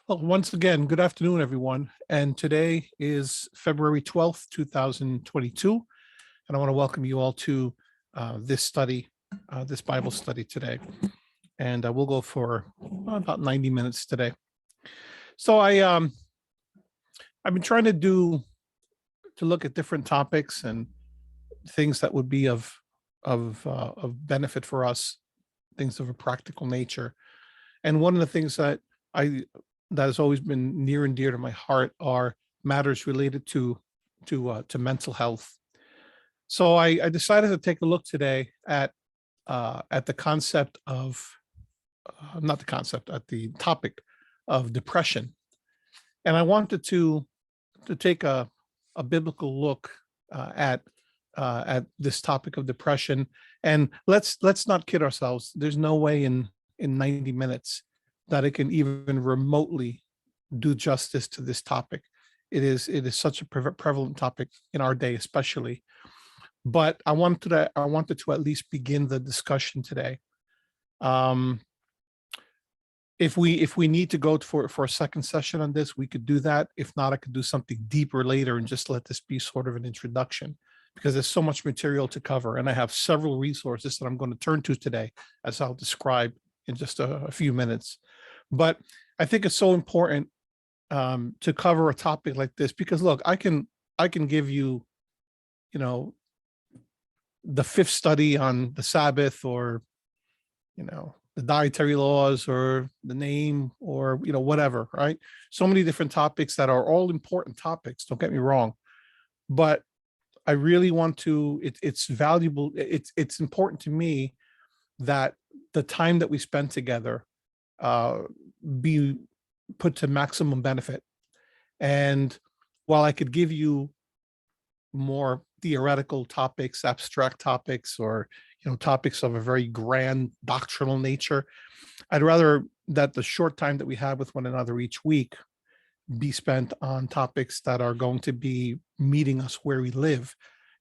Well, once again, good afternoon, everyone. And today is February 12th, 2022. And I want to welcome you all to this study, this Bible study today. And we'll go for about 90 minutes today. So I've been trying to look at different topics and things that would be of benefit for us, things of a practical nature. And one of the things that has always been near and dear to my heart are matters related to mental health. So I decided to take a look today at the concept of at the topic of depression, and I wanted to take a biblical look at this topic of depression. And let's not kid ourselves. There's no way in 90 minutes that it can even remotely do justice to this topic. It is such a prevalent topic in our day, especially. But I wanted to at least begin the discussion today. If we need to go for a second session on this, we could do that. If not, I could do something deeper later and just let this be sort of an introduction, because there's so much material to cover. And I have several resources that I'm going to turn to today, as I'll describe in just a few minutes. But I think it's so important to cover a topic like this, because look, I can give you, the fifth study on the Sabbath, or, the dietary laws, or the name, or, whatever, right? So many different topics that are all important topics, don't get me wrong. But I really want to, it's valuable. It's important to me that the time that we spend together be put to maximum benefit. And while I could give you more theoretical topics, abstract topics, or topics of a very grand doctrinal nature, I'd rather that the short time that we have with one another each week be spent on topics that are going to be meeting us where we live.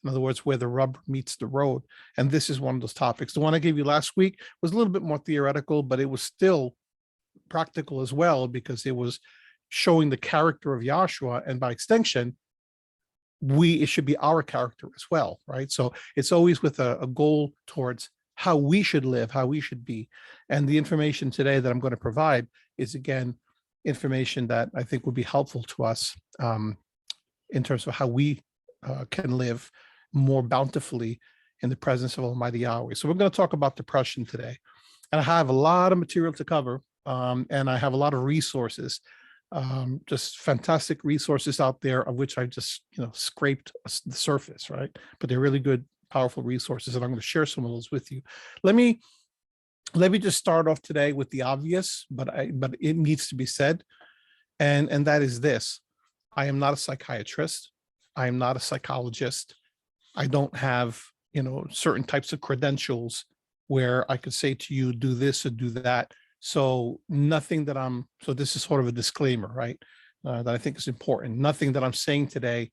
In other words, where the rubber meets the road. And this is one of those topics. The one I gave you last week was a little bit more theoretical, but it was still practical as well, because it was showing the character of Yahshua, and by extension, it should be our character as well, right? So it's always with a goal towards how we should live, how we should be. And the information today that I'm going to provide is, again, information that I think would be helpful to us in terms of how we can live more bountifully in the presence of Almighty Yahweh. So we're going to talk about depression today. And I have a lot of material to cover, and I have a lot of resources, just fantastic resources out there, of which I just, scraped the surface, right? But they're really good, powerful resources, and I'm going to share some of those with you. Let me just start off today with the obvious, but it needs to be said, and that is this: I am not a psychiatrist. I am not a psychologist. I don't have, certain types of credentials where I could say to you, do this or do that. So so this is sort of a disclaimer, right? That I think is important. Nothing that I'm saying today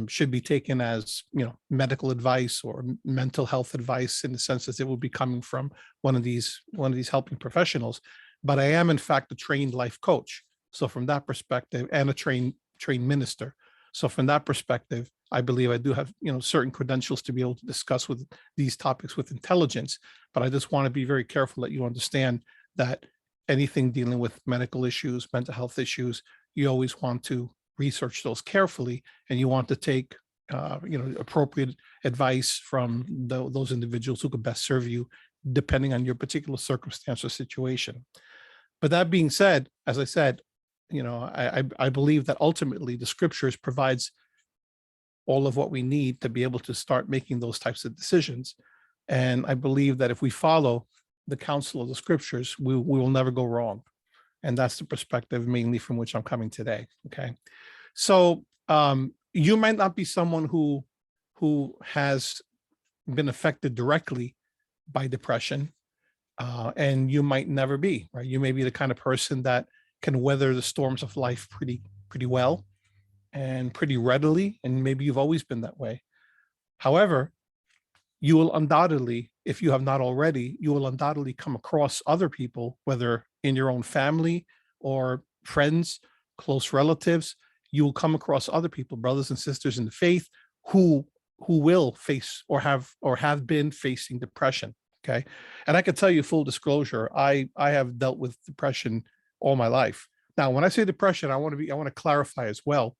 should be taken as, medical advice or mental health advice, in the sense that it will be coming from one of these helping professionals. But I am, in fact, a trained life coach. So from that perspective, and a trained minister. So from that perspective, I believe I do have, certain credentials to be able to discuss with these topics with intelligence. But I just want to be very careful that you understand that anything dealing with medical issues, mental health issues, you always want to research those carefully, and you want to take, appropriate advice from those individuals who could best serve you, depending on your particular circumstance or situation. But that being said, as I said, I believe that ultimately the scriptures provides all of what we need to be able to start making those types of decisions. And I believe that if we follow the counsel of the scriptures, we will never go wrong. And that's the perspective mainly from which I'm coming today. Okay. So you might not be someone who has been affected directly by depression, and you might never be, right? You may be the kind of person that can weather the storms of life pretty well and pretty readily, and maybe you've always been that way. However, you will undoubtedly, if you have not already, you will undoubtedly come across other people, whether in your own family or friends, close relatives. You will come across other people, brothers and sisters in the faith, who will face or have been facing depression. Okay. And I can tell you full disclosure, I have dealt with depression all my life. Now, when I say depression, I want to clarify as well.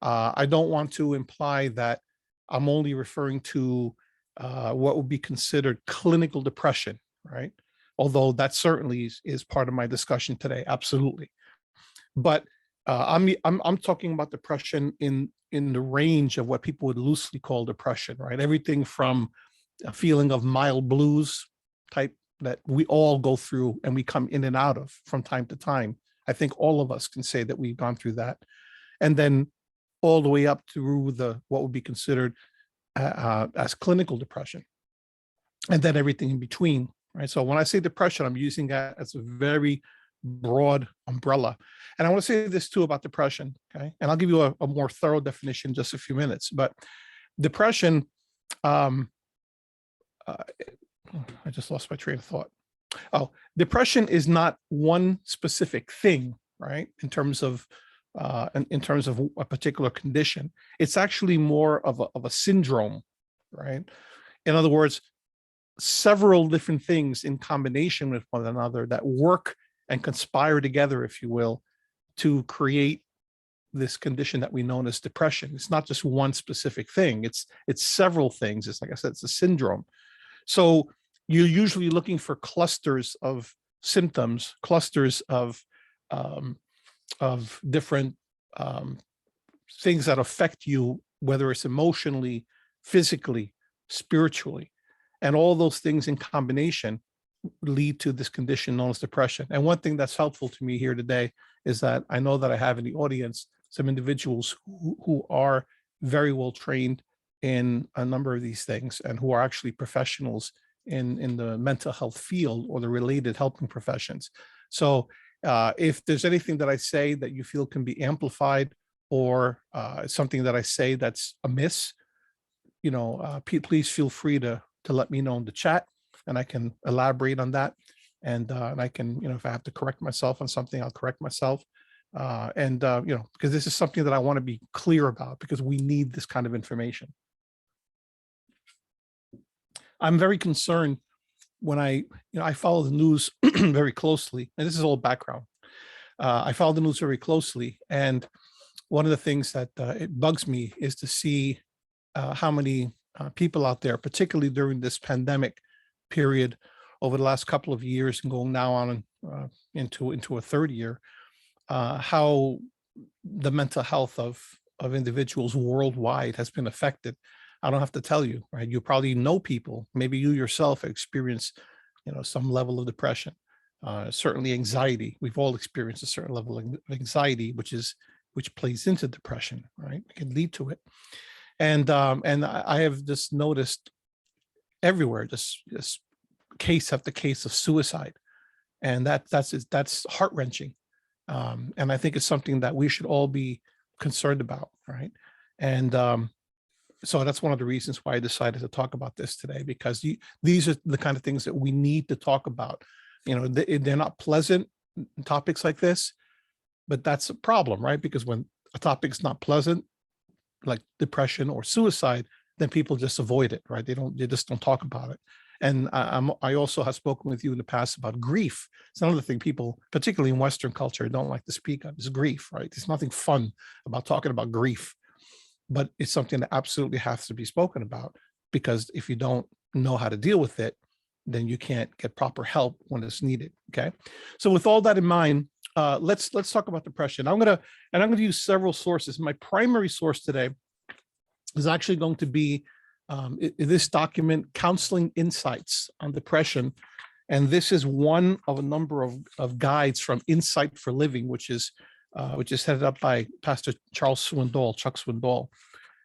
I don't want to imply that I'm only referring to what would be considered clinical depression, right? Although that certainly is part of my discussion today, absolutely. But I'm talking about depression in the range of what people would loosely call depression, right? Everything from a feeling of mild blues type that we all go through and we come in and out of from time to time. I think all of us can say that we've gone through that. And then all the way up through what would be considered as clinical depression. And then everything in between, right? So when I say depression, I'm using that as a very broad umbrella. And I want to say this too about depression, okay? And I'll give you a more thorough definition in just a few minutes. But depression, I just lost my train of thought. Oh, depression is not one specific thing, right? In terms of a particular condition. It's actually more of a syndrome, right? In other words, several different things in combination with one another that work and conspire together, if you will, to create this condition that we know as depression. It's not just one specific thing. It's several things. It's like I said, it's a syndrome. So you're usually looking for clusters of symptoms, clusters of different things that affect you, whether it's emotionally, physically, spiritually, and all those things in combination lead to this condition known as depression. And one thing that's helpful to me here today is that I know that I have in the audience some individuals who are very well trained in a number of these things and who are actually professionals in the mental health field or the related helping professions. So if there's anything that I say that you feel can be amplified or something that I say that's amiss, please feel free to let me know in the chat and I can elaborate on that. And I can, if I have to correct myself on something, I'll correct myself. Because this is something that I want to be clear about because we need this kind of information. I'm very concerned when I follow the news very closely, and this is all background. I follow the news very closely, and one of the things that it bugs me is to see how many people out there, particularly during this pandemic period over the last couple of years and going now on into a third year, how the mental health of individuals worldwide has been affected. I don't have to tell you, right? You probably know people, maybe you yourself experienced, some level of depression, certainly anxiety. We've all experienced a certain level of anxiety, which plays into depression, right? It can lead to it. And I have just noticed everywhere, this case after case of suicide. And that's heart-wrenching. And I think it's something that we should all be concerned about, right? And so that's one of the reasons why I decided to talk about this today, because these are the kind of things that we need to talk about. They're not pleasant topics like this, but that's a problem, right? Because when a topic's not pleasant, like depression or suicide, then people just avoid it, right? They just don't talk about it. And I also have spoken with you in the past about grief. It's another thing people, particularly in Western culture, don't like to speak of is grief, right? There's nothing fun about talking about grief, but it's something that absolutely has to be spoken about, because if you don't know how to deal with it, then you can't get proper help when it's needed. Okay. So with all that in mind, let's talk about depression. I'm gonna use several sources. My primary source today is actually going to be this document, Counseling Insights on Depression. And this is one of a number of guides from Insight for Living, which is headed up by Pastor Chuck Swindoll.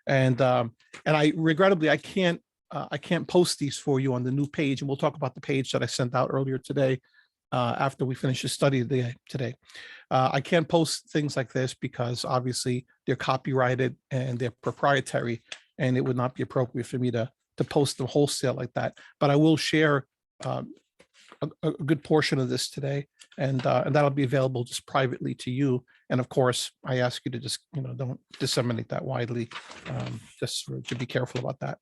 And I regrettably, I can't post these for you on the new page. And we'll talk about the page that I sent out earlier today after we finish the study today. I can't post things like this because obviously they're copyrighted and they're proprietary, and it would not be appropriate for me to post them wholesale like that. But I will share a good portion of this today, and that'll be available just privately to you. And of course, I ask you to just, don't disseminate that widely, to be careful about that.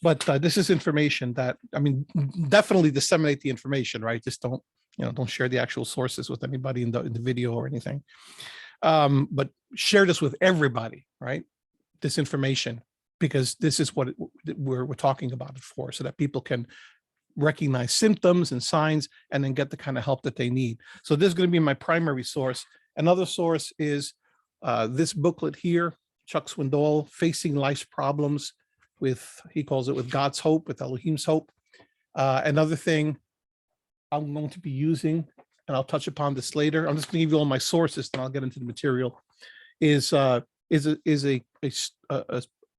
But this is information that, definitely disseminate the information, right? Just don't share the actual sources with anybody in the video or anything. But share this with everybody, right? This information, because this is what we're talking about it for, so that people can recognize symptoms and signs and then get the kind of help that they need. So this is going to be my primary source. Another source is this booklet here, Chuck Swindoll, Facing Life's Problems he calls it with God's Hope, with Elohim's Hope. Another thing I'm going to be using, and I'll touch upon this later, I'm just going to give you all my sources, then I'll get into the material, is a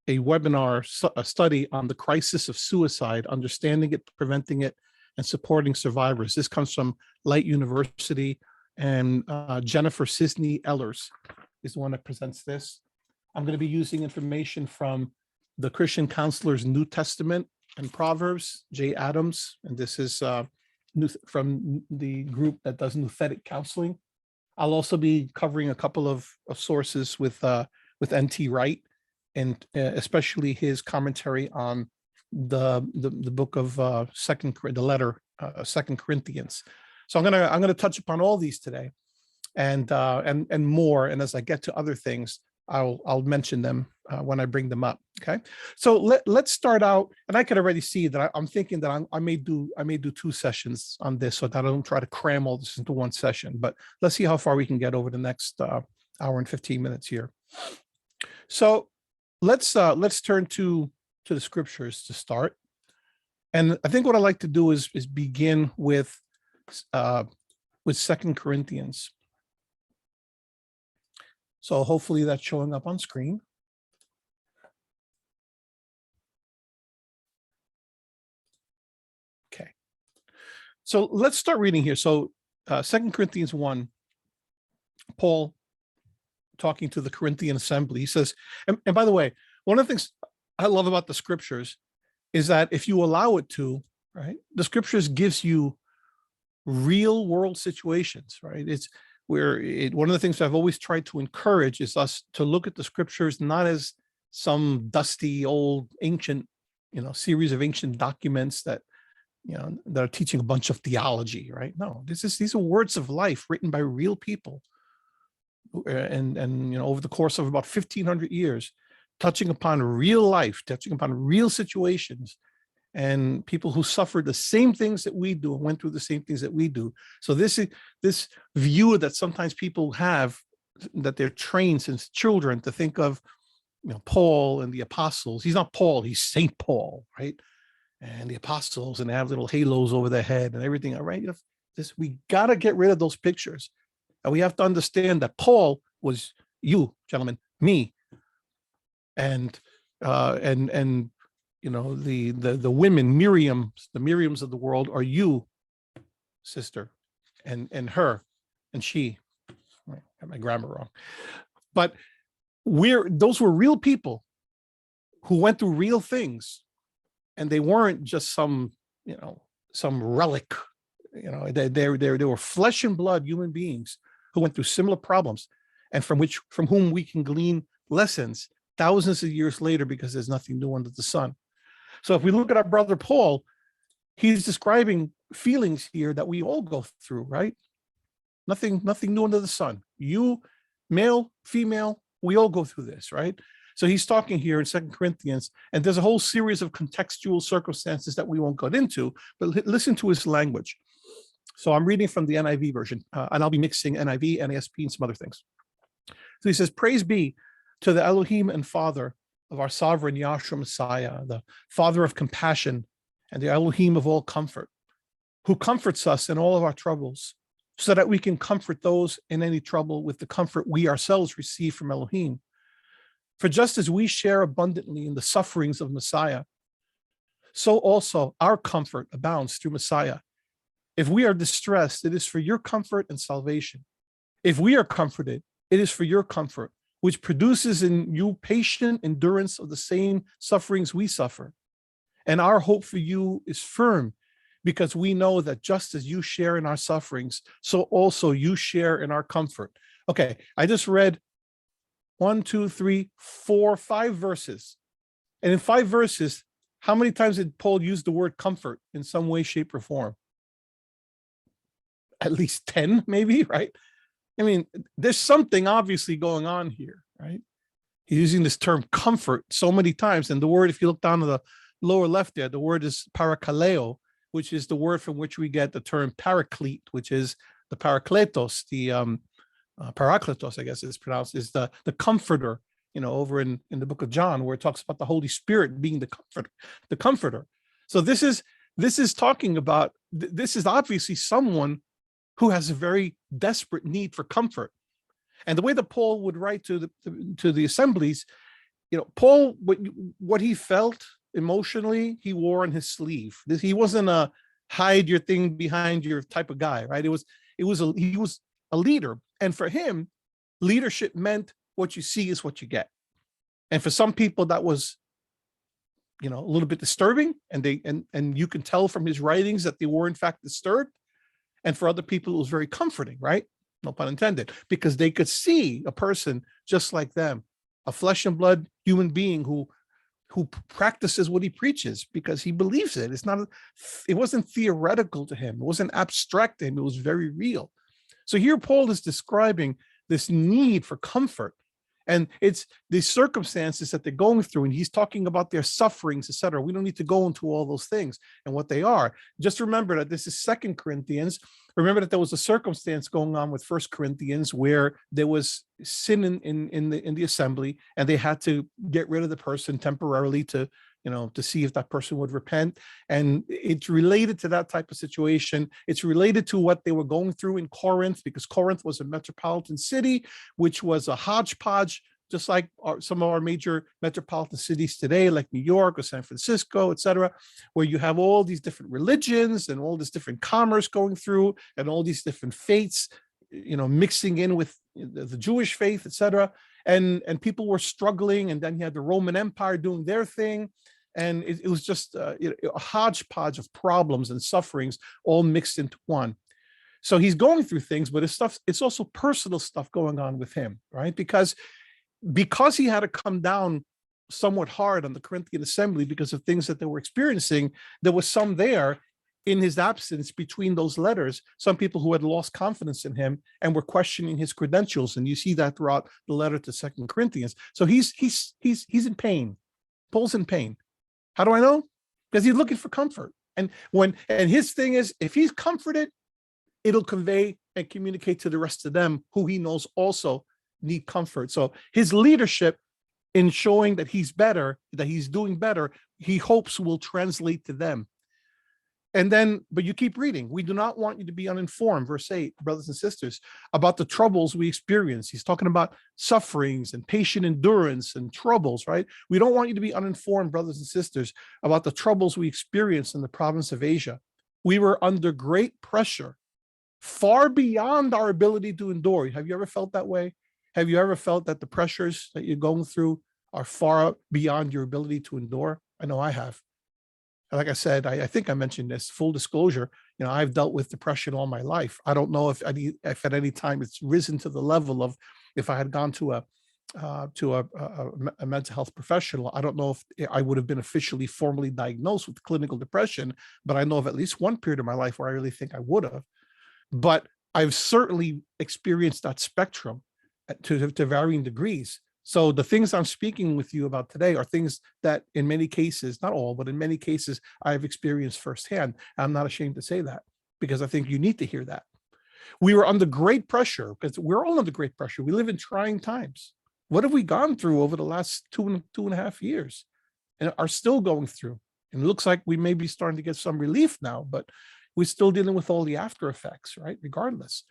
webinar, a study on the crisis of suicide, understanding it, preventing it, and supporting survivors. This comes from Light University, and Jennifer Sisney Ellers is the one that presents this. I'm going to be using information from the Christian Counselor's New Testament and Proverbs, Jay Adams, and this is from the group that does Nouthetic counseling. I'll also be covering a couple of sources with N.T. Wright, and especially his commentary on the book of the letter 2 Corinthians. So I'm gonna touch upon all these today, and more. And as I get to other things, I'll mention them when I bring them up. Okay, so let's start out, and I can already see that I'm thinking that I may do 2 sessions on this, so that I don't try to cram all this into one session. But let's see how far we can get over the next hour and 15 minutes here. So let's turn to the scriptures to start, and I think what I like to do is begin with 2 Corinthians. So hopefully that's showing up on screen. Okay. So let's start reading here. So 2 Corinthians 1, Paul talking to the Corinthian assembly, he says, and by the way, one of the things I love about the scriptures is that if you allow it to, right, the scriptures gives you real world situations, right? It's one of the things I've always tried to encourage is us to look at the scriptures not as some dusty old ancient, series of ancient documents that are teaching a bunch of theology, right? No, these are words of life written by real people, and over the course of about 1,500 years, touching upon real life, touching upon real situations, and people who suffered the same things that we do and went through the same things that we do. So this view that sometimes people have, that they're trained since children to think of, Paul and the apostles. He's not Paul, he's Saint Paul, right? And the apostles, and they have little halos over their head and everything, all right? We got to get rid of those pictures. And we have to understand that Paul was you, gentlemen, me, and the women, the Miriams of the world are you, sister, and her, and she. I got my grammar wrong. But those were real people who went through real things, and they weren't just some relic. They were flesh and blood human beings who went through similar problems, and from whom we can glean lessons thousands of years later, because there's nothing new under the sun. So if we look at our brother Paul, he's describing feelings here that we all go through, right? Nothing new under the sun. You, male, female, we all go through this, right? So he's talking here in 2 Corinthians, and there's a whole series of contextual circumstances that we won't go into, but listen to his language. So I'm reading from the NIV version, and I'll be mixing NIV, NASB, and some other things. So he says, "Praise be to the Elohim and Father of our sovereign Yahshua Messiah, the Father of compassion and the Elohim of all comfort, who comforts us in all of our troubles, so that we can comfort those in any trouble with the comfort we ourselves receive from Elohim. For just as we share abundantly in the sufferings of Messiah, so also our comfort abounds through Messiah. If we are distressed, it is for your comfort and salvation. If we are comforted, it is for your comfort, which produces in you patient endurance of the same sufferings we suffer. And our hope for you is firm, because we know that just as you share in our sufferings, so also you share in our comfort. Okay, I just read 1, 2, 3, 4, 5 verses. And in 5 verses, how many times did Paul use the word comfort in some way, shape, or form? At least 10, maybe, right? I mean, there's something obviously going on here, right? He's using this term comfort so many times. And the word, if you look down to the lower left there, the word is parakaleo, which is the word from which we get the term paraclete, which is the parakletos, the parakletos, I guess it's pronounced, is the comforter, over in the book of John, where it talks about the Holy Spirit being the comforter. So this is talking about, this is obviously someone who has a very desperate need for comfort. And the way that Paul would write to the assemblies, Paul, what he felt emotionally, he wore on his sleeve. He wasn't a hide your thing behind your type of guy, right? He was a leader. And for him, leadership meant what you see is what you get. And for some people, that was, a little bit disturbing. And you can tell from his writings that they were in fact disturbed. And for other people, it was very comforting, right? No pun intended, because they could see a person just like them, a flesh and blood human being who practices what he preaches because he believes it. It wasn't theoretical to him. It wasn't abstract to him. It was very real. So here Paul is describing this need for comfort, and it's the circumstances that they're going through, and he's talking about their sufferings, etc. We don't need to go into all those things and what they are. Just remember that this is 2 Corinthians. Remember that there was a circumstance going on with 1 Corinthians where there was sin in the assembly, and they had to get rid of the person temporarily to see if that person would repent. And it's related to that type of situation. It's related to what they were going through in Corinth, because Corinth was a metropolitan city, which was a hodgepodge, just like some of our major metropolitan cities today, like New York or San Francisco, etc., where you have all these different religions and all this different commerce going through, and all these different faiths, mixing in with the Jewish faith, etc. And people were struggling, and then you had the Roman Empire doing their thing. And it was just a hodgepodge of problems and sufferings all mixed into one. So he's going through things, but it's also personal stuff going on with him, right? Because he had to come down somewhat hard on the Corinthian assembly because of things that they were experiencing. There was some there in his absence between those letters, some people who had lost confidence in him and were questioning his credentials. And you see that throughout the letter to 2 Corinthians. So he's in pain. Paul's in pain. How do I know? Because he's looking for comfort. And his thing is, if he's comforted, it'll convey and communicate to the rest of them who he knows also need comfort. So his leadership in showing that he's better, that he's doing better, he hopes will translate to them. And then, but you keep reading. We do not want you to be uninformed, verse 8, brothers and sisters, about the troubles we experience. He's talking about sufferings and patient endurance and troubles, right? We don't want you to be uninformed, brothers and sisters, about the troubles we experience in the province of Asia. We were under great pressure, far beyond our ability to endure. Have you ever felt that way? Have you ever felt that the pressures that you're going through are far beyond your ability to endure? I know I have. Like I said, I think I mentioned this, full disclosure, I've dealt with depression all my life. I don't know if at any time it's risen to the level of, if I had gone to a mental health professional, I don't know if I would have been officially formally diagnosed with clinical depression, but I know of at least one period of my life where I really think I would have. But I've certainly experienced that spectrum to varying degrees. So the things I'm speaking with you about today are things that in many cases, not all, but in many cases, I've experienced firsthand. I'm not ashamed to say that because I think you need to hear that. We were under great pressure because we're all under great pressure. We live in trying times. What have we gone through over the last two and a half years and are still going through? And it looks like we may be starting to get some relief now, but we're still dealing with all the after effects, right? Regardless.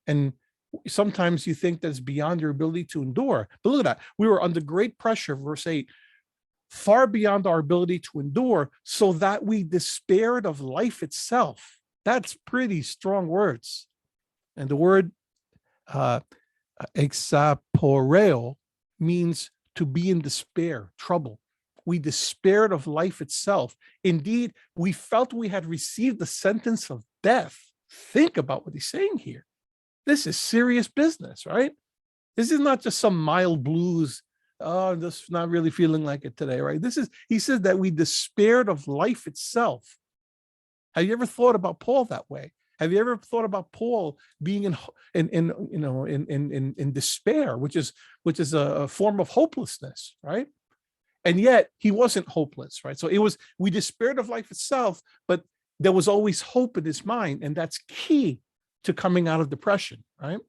And sometimes you think that's beyond your ability to endure. But look at that. We were under great pressure, verse 8, far beyond our ability to endure, so that we despaired of life itself. That's pretty strong words. And the word exaporeo means to be in despair, trouble, we despaired of life itself. Indeed, we felt we had received the sentence of death. Think about what he's saying here. This is serious business, right? This is not just some mild blues. Oh, I'm just not really feeling like it today, right? He says that we despaired of life itself. Have you ever thought about Paul that way? Have you ever thought about Paul being in despair, which is a form of hopelessness, right? And yet he wasn't hopeless, right? So we despaired of life itself, but there was always hope in his mind, and that's key to coming out of depression, right?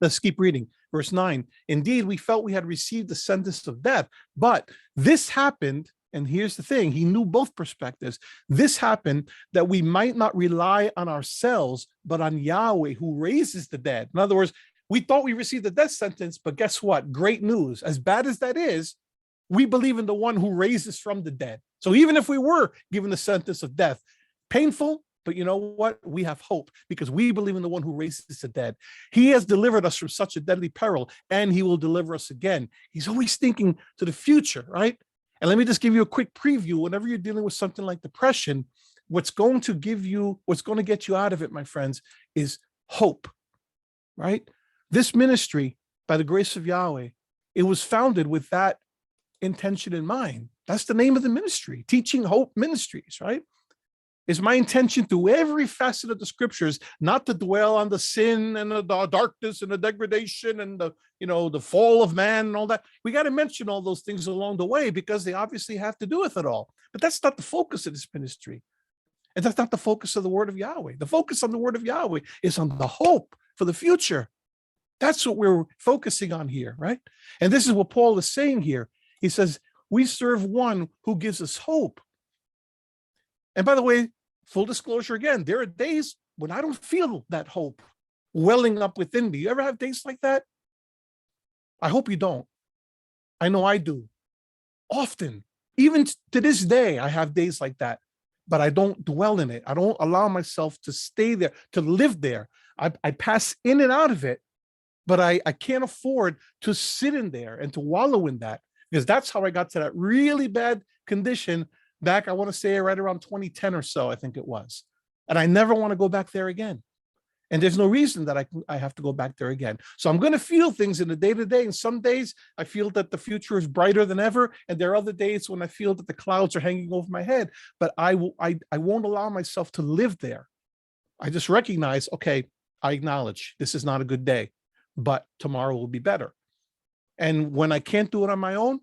Let's keep reading. Verse 9, indeed, we felt we had received the sentence of death, but this happened, and here's the thing, he knew both perspectives. This happened that we might not rely on ourselves, but on Yahweh who raises the dead. In other words, we thought we received the death sentence, but guess what? Great news. As bad as that is, we believe in the one who raises from the dead. So even if we were given the sentence of death, painful, but you know what? We have hope because we believe in the one who raises the dead. He has delivered us from such a deadly peril, and he will deliver us again. He's always thinking to the future, right? And let me just give you a quick preview. Whenever you're dealing with something like depression, what's going to get you out of it, my friends, is hope, right? This ministry, by the grace of Yahweh, it was founded with that intention in mind. That's the name of the ministry, Teaching Hope Ministries, right? It's my intention through every facet of the scriptures not to dwell on the sin and the darkness and the degradation and the fall of man and all that. We got to mention all those things along the way because they obviously have to do with it all. But that's not the focus of this ministry. And that's not the focus of the word of Yahweh. The focus on the word of Yahweh is on the hope for the future. That's what we're focusing on here, right? And this is what Paul is saying here. He says, we serve one who gives us hope. And by the way, full disclosure again, there are days when I don't feel that hope welling up within me. You ever have days like that? I hope you don't. I know I do. Often, even to this day, I have days like that, but I don't dwell in it. I don't allow myself to stay there, to live there. I pass in and out of it, but I can't afford to sit in there and to wallow in that, because that's how I got to that really bad condition back, I want to say right around 2010 or so, I think it was. And I never want to go back there again. And there's no reason that I have to go back there again. So I'm going to feel things in the day-to-day. And some days I feel that the future is brighter than ever. And there are other days when I feel that the clouds are hanging over my head. But I won't allow myself to live there. I just recognize, okay, I acknowledge this is not a good day, but tomorrow will be better. And when I can't do it on my own,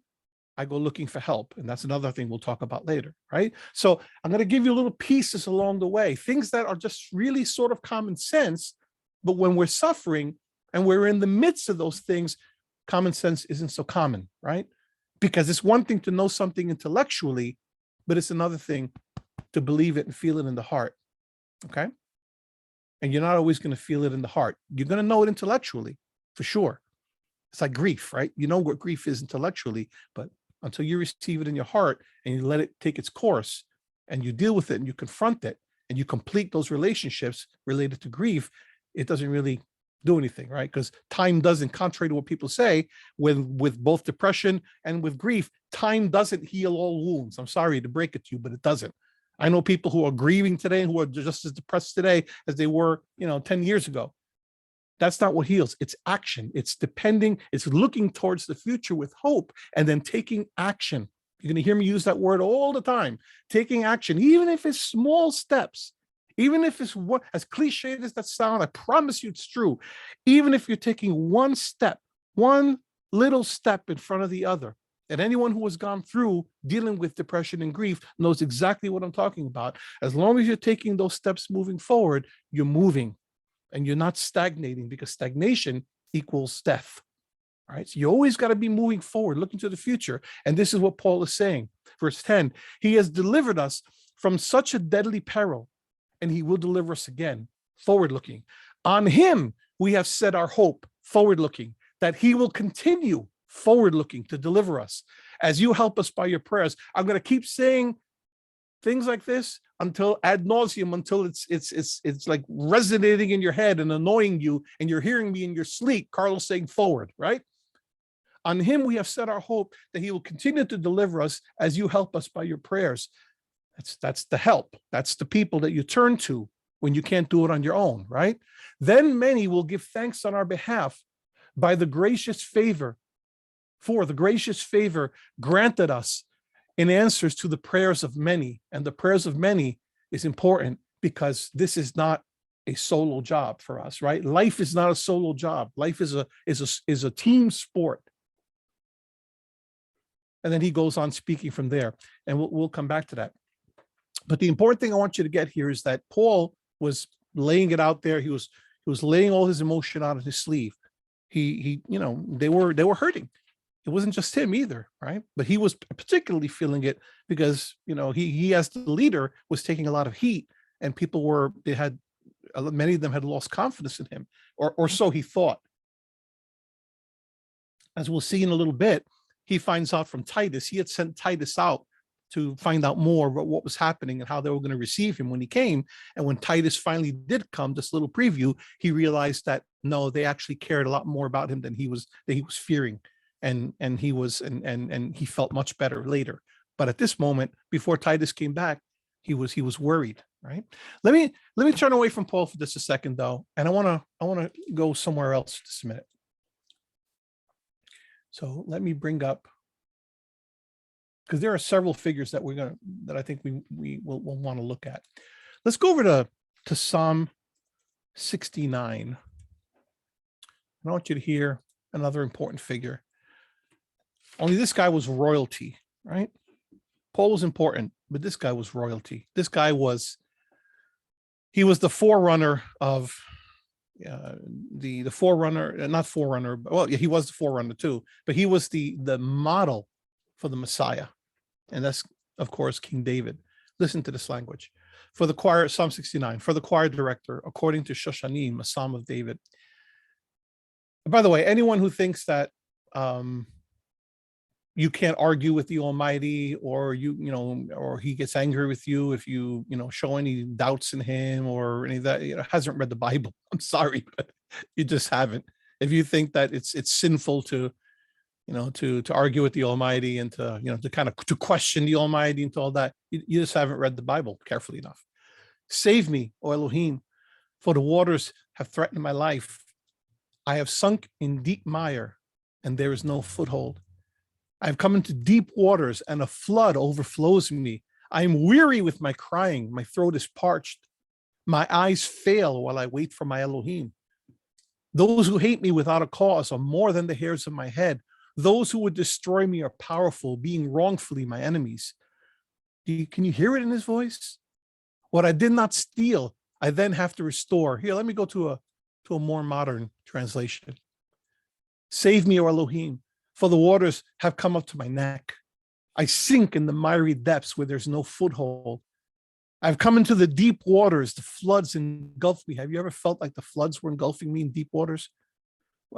I go looking for help. And that's another thing we'll talk about later, right? So I'm going to give you little pieces along the way, things that are just really sort of common sense. But when we're suffering and we're in the midst of those things, common sense isn't so common, right? Because it's one thing to know something intellectually, but it's another thing to believe it and feel it in the heart, okay? And you're not always going to feel it in the heart. You're going to know it intellectually, for sure. It's like grief, right? You know what grief is intellectually, but until you receive it in your heart and you let it take its course and you deal with it and you confront it and you complete those relationships related to grief, it doesn't really do anything, right? Because time doesn't, contrary to what people say, with both depression and with grief, time doesn't heal all wounds. I'm sorry to break it to you, but it doesn't. I know people who are grieving today and who are just as depressed today as they were, 10 years ago. That's not what heals. It's action. It's depending. It's looking towards the future with hope and then taking action. You're going to hear me use that word all the time. Taking action, even if it's small steps, even if it's what, as cliche as that sound, I promise you it's true. Even if you're taking one step, one little step in front of the other. And anyone who has gone through dealing with depression and grief knows exactly what I'm talking about. As long as you're taking those steps moving forward, you're moving. And you're not stagnating, because stagnation equals death. All right. So you always got to be moving forward, looking to the future. And this is what Paul is saying. Verse 10, he has delivered us from such a deadly peril, and he will deliver us again, forward looking. On him, we have set our hope, forward looking, that he will continue forward looking to deliver us. As you help us by your prayers, I'm going to keep saying things like this until ad nauseum, until it's like resonating in your head and annoying you, and you're hearing me in your sleep, Karlos saying forward, right? On him we have set our hope that he will continue to deliver us as you help us by your prayers. That's the help. That's the people that you turn to when you can't do it on your own, right? Then many will give thanks on our behalf by the gracious favor, for the gracious favor granted us in answers to the prayers of many. And the prayers of many is important because this is not a solo job for us, right? Life is not a solo job. Life is a team sport. And then he goes on speaking from there, and we'll come back to that. But the important thing I want you to get here is that Paul was laying it out there. He was laying all his emotion out on his sleeve. He they were hurting. It wasn't just him either, right? But he was particularly feeling it because he as the leader was taking a lot of heat, and many of them had lost confidence in him, or so he thought. As we'll see in a little bit, he finds out from Titus. He had sent Titus out to find out more about what was happening and how they were going to receive him when he came. And when Titus finally did come, this little preview, he realized that no, they actually cared a lot more about him than he was fearing. And he felt much better later. But at this moment, before Titus came back, he was worried, right? Let me turn away from Paul for just a second though. And I want to go somewhere else just a minute. So let me bring up, because there are several figures that I think we will want to look at. Let's go over to Psalm 69. I want you to hear another important figure. Only this guy was royalty, right? Paul was important, but this guy was royalty. This guy was the forerunner of the forerunner, not forerunner. Well, yeah, he was the forerunner too, but he was the model for the Messiah. And that's, of course, King David. Listen to this language. For the choir, Psalm 69, for the choir director, according to Shoshanim, a psalm of David. And by the way, anyone who thinks that you can't argue with the Almighty, or or he gets angry with you if you show any doubts in him or any of that, hasn't read the Bible. I'm sorry, but you just haven't. If you think that it's sinful to argue with the Almighty and to question the Almighty and to all that, you just haven't read the Bible carefully enough. Save me, O Elohim, for the waters have threatened my life. I have sunk in deep mire, and there is no foothold. I have come into deep waters, and a flood overflows me. I am weary with my crying. My throat is parched. My eyes fail while I wait for my Elohim. Those who hate me without a cause are more than the hairs of my head. Those who would destroy me are powerful, being wrongfully my enemies. Can you hear it in his voice? What I did not steal, I then have to restore. Here, let me go to a more modern translation. Save me, O Elohim, for the waters have come up to my neck. I sink in the miry depths where there's no foothold. I've come into the deep waters. The floods engulf me. Have you ever felt like the floods were engulfing me in deep waters?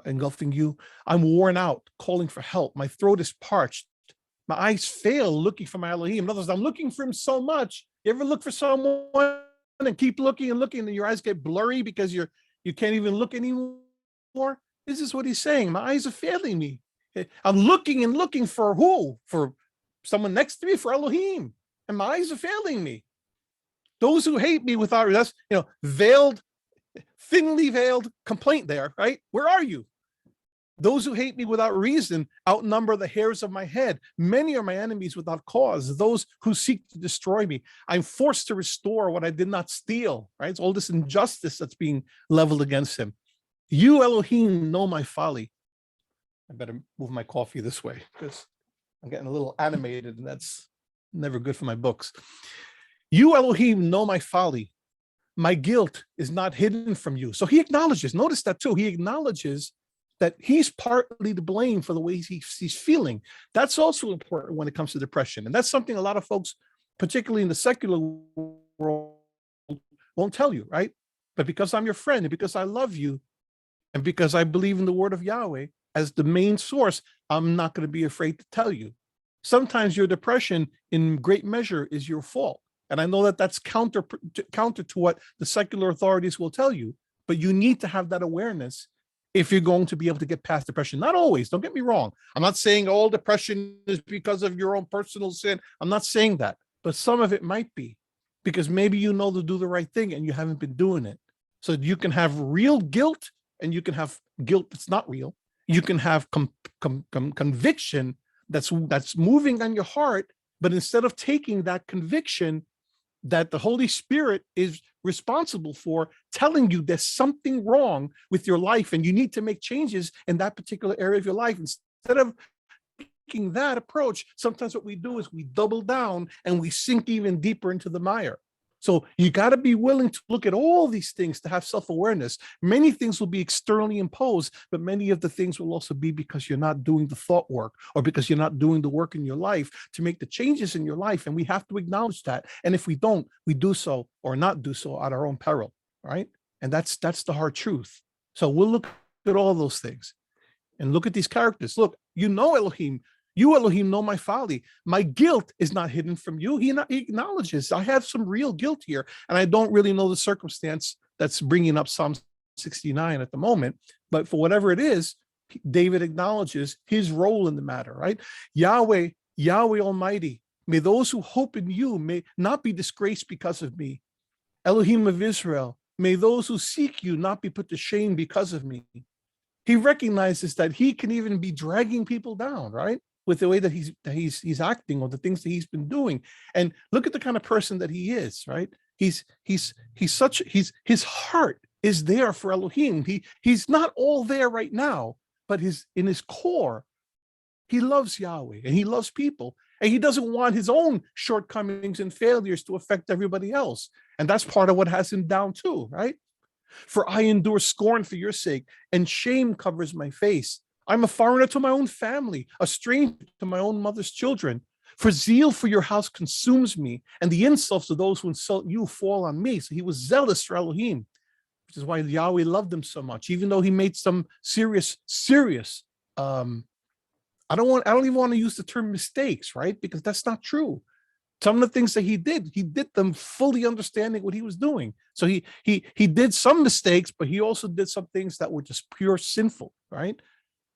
Engulfing you? I'm worn out, calling for help. My throat is parched. My eyes fail looking for my Elohim. In other words, I'm looking for him so much. You ever look for someone and keep looking and looking, and your eyes get blurry because you can't even look anymore? This is what he's saying. My eyes are failing me. I'm looking and looking for who? For someone next to me, for Elohim. And my eyes are failing me. Those who hate me without, that's, veiled, thinly veiled complaint there, right? Where are you? Those who hate me without reason outnumber the hairs of my head. Many are my enemies without cause, those who seek to destroy me. I'm forced to restore what I did not steal, right? It's all this injustice that's being leveled against him. You, Elohim, know my folly. I better move my coffee this way because I'm getting a little animated, and that's never good for my books. You, Elohim, know my folly. My guilt is not hidden from you. So he acknowledges, notice that too. He acknowledges that he's partly to blame for the way he's feeling. That's also important when it comes to depression. And that's something a lot of folks, particularly in the secular world, won't tell you, right? But because I'm your friend, and because I love you, and because I believe in the word of Yahweh as the main source, I'm not going to be afraid to tell you. Sometimes your depression in great measure is your fault. And I know that that's counter to what the secular authorities will tell you, but you need to have that awareness if you're going to be able to get past depression. Not always, don't get me wrong. I'm not saying all depression is because of your own personal sin. I'm not saying that, but some of it might be because maybe you know to do the right thing and you haven't been doing it. So you can have real guilt and you can have guilt that's not real. You can have conviction that's moving on your heart, but instead of taking that conviction that the Holy Spirit is responsible for, telling you there's something wrong with your life and you need to make changes in that particular area of your life, instead of taking that approach, sometimes what we do is we double down and we sink even deeper into the mire. So you got to be willing to look at all these things to have self-awareness. Many things will be externally imposed, but many of the things will also be because you're not doing the thought work or because you're not doing the work in your life to make the changes in your life. And we have to acknowledge that. And if we don't, we do so or not do so at our own peril, right? And that's the hard truth. So we'll look at all those things and look at these characters. Look, you know Elohim. You, Elohim, know my folly. My guilt is not hidden from you. He acknowledges I have some real guilt here, and I don't really know the circumstance that's bringing up Psalm 69 at the moment. But for whatever it is, David acknowledges his role in the matter, right? Yahweh, Yahweh Almighty, may those who hope in you may not be disgraced because of me. Elohim of Israel, may those who seek you not be put to shame because of me. He recognizes that he can even be dragging people down, right? With the way that he's acting or the things that he's been doing. And look at the kind of person that he is, right? His heart is there for Elohim. He's not all there right now, but in his core, he loves Yahweh and he loves people. And he doesn't want his own shortcomings and failures to affect everybody else. And that's part of what has him down too, right? For I endure scorn for your sake, and shame covers my face. I'm a foreigner to my own family, a stranger to my own mother's children. For zeal for your house consumes me, and the insults of those who insult you fall on me. So he was zealous for Elohim, which is why Yahweh loved him so much, even though he made some serious, I don't even want to use the term mistakes, right? Because that's not true. Some of the things that he did them fully understanding what he was doing. So he did some mistakes, but he also did some things that were just pure sinful, right?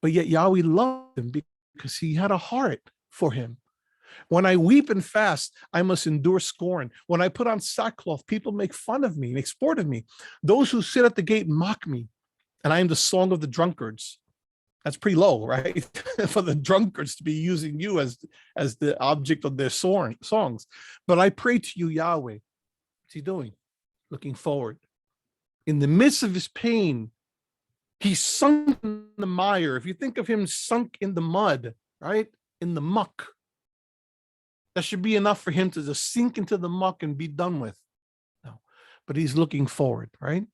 But yet Yahweh loved him because he had a heart for him. When I weep and fast, I must endure scorn. When I put on sackcloth, people make fun of me, make sport of me. Those who sit at the gate mock me, and I am the song of the drunkards. That's pretty low, right? For the drunkards to be using you as the object of their songs. But I pray to you, Yahweh. What's he doing? Looking forward. In the midst of his pain, he sunk in the mire. If you think of him sunk in the mud, right? In the muck, that should be enough for him to just sink into the muck and be done with. No, but he's looking forward, right?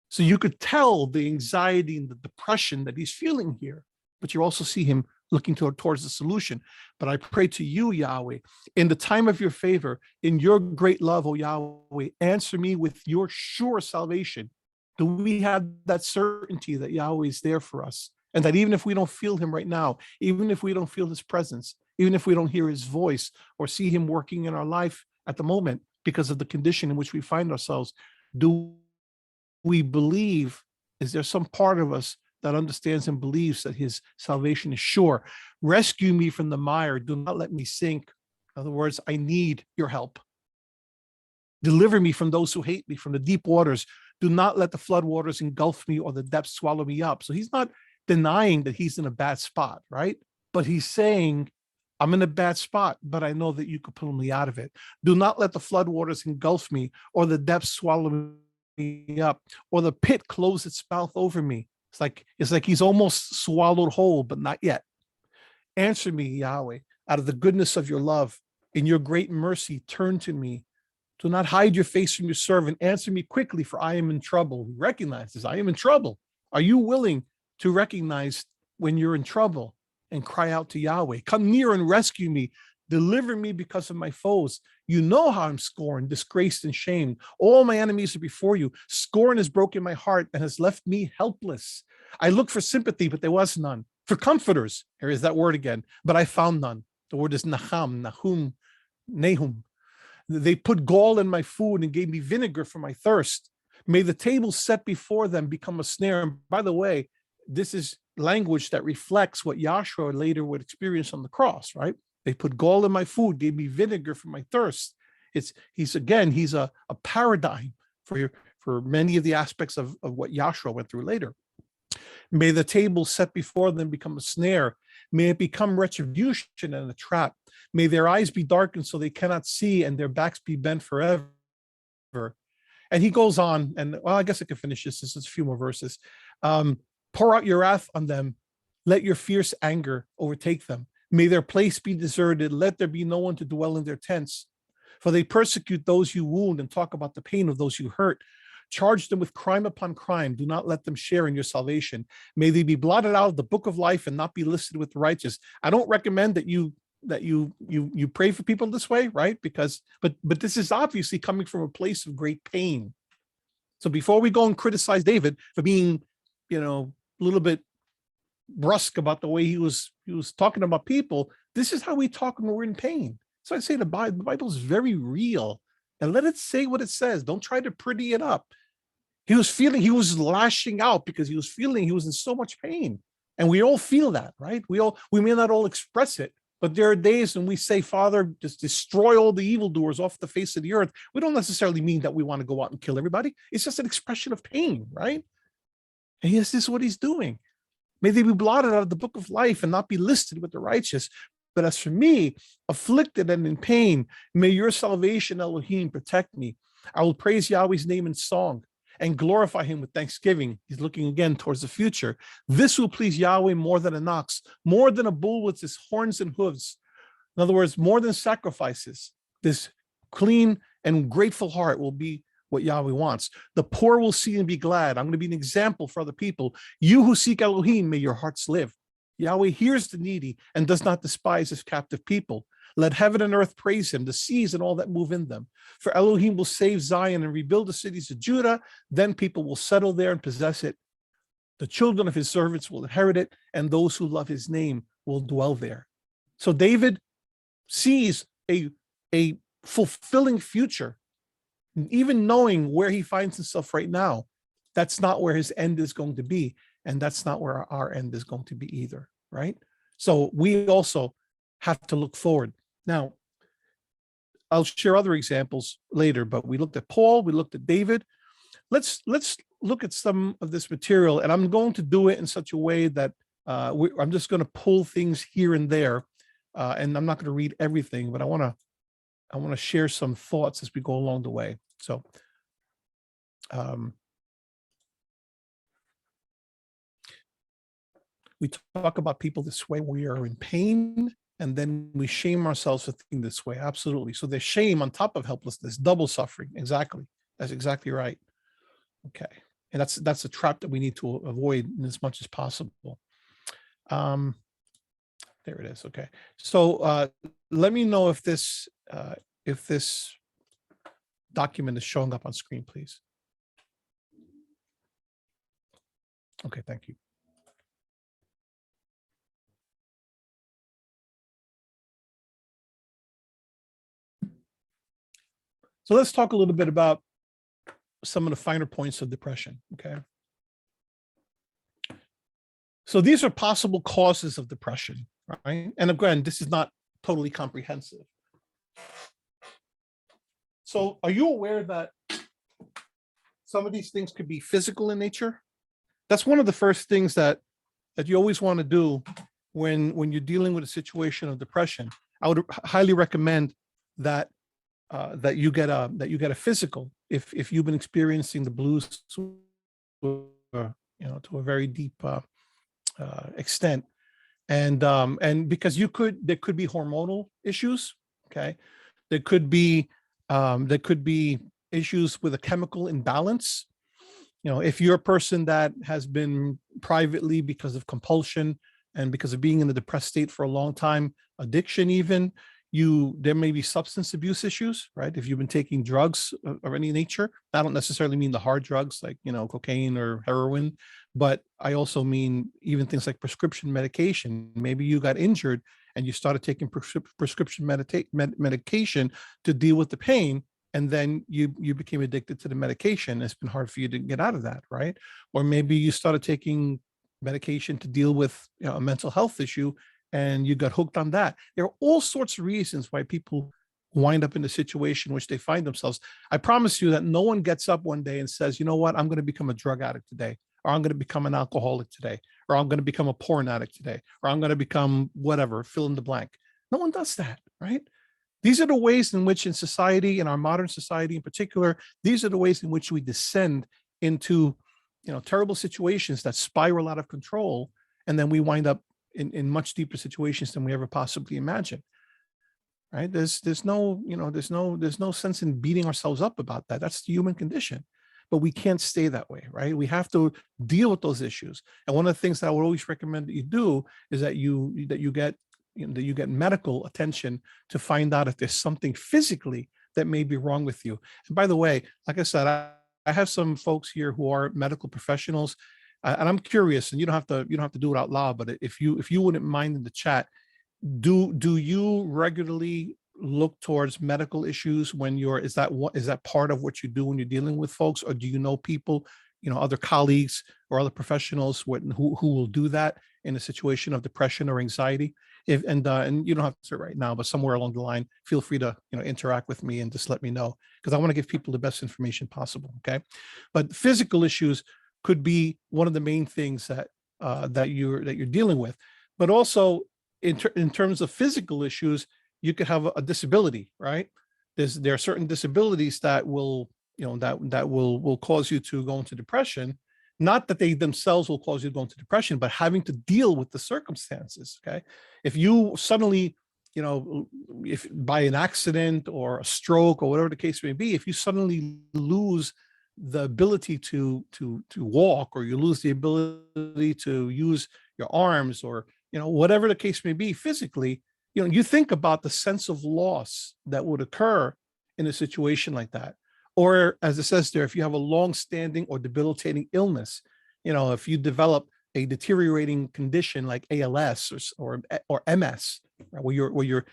So you could tell the anxiety and the depression that he's feeling here, but you also see him looking towards the solution. But I pray to you, Yahweh, in the time of your favor, in your great love, O Yahweh, answer me with your sure salvation. Do we have that certainty that Yahweh is there for us? And that even if we don't feel him right now, even if we don't feel his presence, even if we don't hear his voice or see him working in our life at the moment because of the condition in which we find ourselves, do we believe, is there some part of us that understands and believes that his salvation is sure? Rescue me from the mire. Do not let me sink. In other words, I need your help. Deliver me from those who hate me, from the deep waters. Do not let the flood waters engulf me or the depths swallow me up. So he's not denying that he's in a bad spot, right? But he's saying, I'm in a bad spot, but I know that you could pull me out of it. Do not let the flood waters engulf me or the depths swallow me up or the pit close its mouth over me. It's like he's almost swallowed whole, but not yet. Answer me, Yahweh, out of the goodness of your love. In your great mercy, turn to me. Do not hide your face from your servant. Answer me quickly, for I am in trouble. He recognizes, I am in trouble. Are you willing to recognize when you're in trouble and cry out to Yahweh? Come near and rescue me. Deliver me because of my foes. You know how I'm scorned, disgraced, and shamed. All my enemies are before you. Scorn has broken my heart and has left me helpless. I looked for sympathy, but there was none. For comforters, here is that word again, but I found none. The word is Nahum. They put gall in my food and gave me vinegar for my thirst. May the table set before them become a snare. And by the way, this is language that reflects what Yahshua later would experience on the cross, right? They put gall in my food, gave me vinegar for my thirst. He's a paradigm for many of the aspects of what Yahshua went through later. May the table set before them become a snare. May it become retribution and a trap. May their eyes be darkened so they cannot see and their backs be bent forever. And he goes on, and well, I guess I could finish this. This is a few more verses. Pour out your wrath on them. Let your fierce anger overtake them. May their place be deserted. Let there be no one to dwell in their tents. For they persecute those you wound and talk about the pain of those you hurt. Charge them with crime upon crime. Do not let them share in your salvation. May they be blotted out of the book of life and not be listed with the righteous. I don't recommend that you pray for people this way, right? Because but this is obviously coming from a place of great pain. So before we go and criticize David for being, a little bit brusque about the way he was talking about people, this is how we talk when we're in pain. So I say the Bible is very real, and let it say what it says. Don't try to pretty it up. He was lashing out because he was feeling he was in so much pain. And we all feel that, right? We may not all express it, but there are days when we say, Father, just destroy all the evildoers off the face of the earth. We don't necessarily mean that we want to go out and kill everybody. It's just an expression of pain, right? And yes, this is what he's doing. May they be blotted out of the book of life and not be listed with the righteous. But as for me, afflicted and in pain, may your salvation, Elohim, protect me. I will praise Yahweh's name in song and glorify him with thanksgiving. He's looking again towards the future. This will please Yahweh more than an ox, more than a bull with his horns and hooves. In other words, more than sacrifices. This clean and grateful heart will be what Yahweh wants. The poor will see and be glad. I'm going to be an example for other people. You who seek Elohim, may your hearts live. Yahweh hears the needy and does not despise his captive people. Let heaven and earth praise him, the seas and all that move in them. For Elohim will save Zion and rebuild the cities of Judah. Then people will settle there and possess it. The children of his servants will inherit it, and those who love his name will dwell there. So David sees a fulfilling future, even knowing where he finds himself right now. That's not where his end is going to be. And that's not where our end is going to be either, right? So we also have to look forward. Now, I'll share other examples later, but we looked at Paul, we looked at David. Let's look at some of this material, and I'm going to do it in such a way that I'm just going to pull things here and there, and I'm not going to read everything, but I want to share some thoughts as we go along the way. So, we talk about people this way. We are in pain, and then we shame ourselves for thinking this way. Absolutely. So there's shame on top of helplessness, double suffering. Exactly. That's exactly right. Okay. And that's a trap that we need to avoid in as much as possible. There it is. Okay. So let me know if this document is showing up on screen, please. Okay. Thank you. So let's talk a little bit about some of the finer points of depression, okay? So these are possible causes of depression, right? And again, this is not totally comprehensive. So are you aware that some of these things could be physical in nature? That's one of the first things that you always want to do when you're dealing with a situation of depression. I would highly recommend that that you get a physical if you've been experiencing the blues to a very deep extent, and because there could be hormonal issues, okay, there could be issues with a chemical imbalance. If you're a person that has been privately, because of compulsion and because of being in a depressed state for a long time, addiction even, there may be substance abuse issues, right? If you've been taking drugs of any nature, I don't necessarily mean the hard drugs like, cocaine or heroin, but I also mean even things like prescription medication. Maybe you got injured and you started taking prescription medication to deal with the pain, and then you became addicted to the medication. It's been hard for you to get out of that, right? Or maybe you started taking medication to deal with, a mental health issue, and you got hooked on that. There are all sorts of reasons why people wind up in the situation in which they find themselves. I promise you that no one gets up one day and says, you know what, I'm going to become a drug addict today, or I'm going to become an alcoholic today, or I'm going to become a porn addict today, or I'm going to become whatever, fill in the blank. No one does that, right? These are the ways in which, in society, in our modern society in particular, these are the ways in which we descend into, terrible situations that spiral out of control, and then we wind up in much deeper situations than we ever possibly imagined. Right? There's no sense in beating ourselves up about that. That's the human condition. But we can't stay that way, right? We have to deal with those issues. And one of the things that I would always recommend that you do is that you get medical attention to find out if there's something physically that may be wrong with you. And by the way, like I said, I have some folks here who are medical professionals, and I'm curious. And you don't have to do it out loud, but if you wouldn't mind in the chat, do you regularly look towards medical issues when is that part of what you do when you're dealing with folks, or do you know people, other colleagues or other professionals who will do that in a situation of depression or anxiety? And you don't have to right now, but somewhere along the line, feel free to interact with me and just let me know, because I want to give people the best information possible. Okay, but physical issues could be one of the main things that you're dealing with, but also in terms of physical issues, you could have a disability, right? There are certain disabilities that will that will cause you to go into depression. Not that they themselves will cause you to go into depression, but having to deal with the circumstances. Okay, if you suddenly, if by an accident or a stroke or whatever the case may be, if you suddenly lose the ability to walk, or you lose the ability to use your arms, or whatever the case may be physically, you think about the sense of loss that would occur in a situation like that. Or as it says there, if you have a long-standing or debilitating illness, if you develop a deteriorating condition like ALS or MS, right, where you're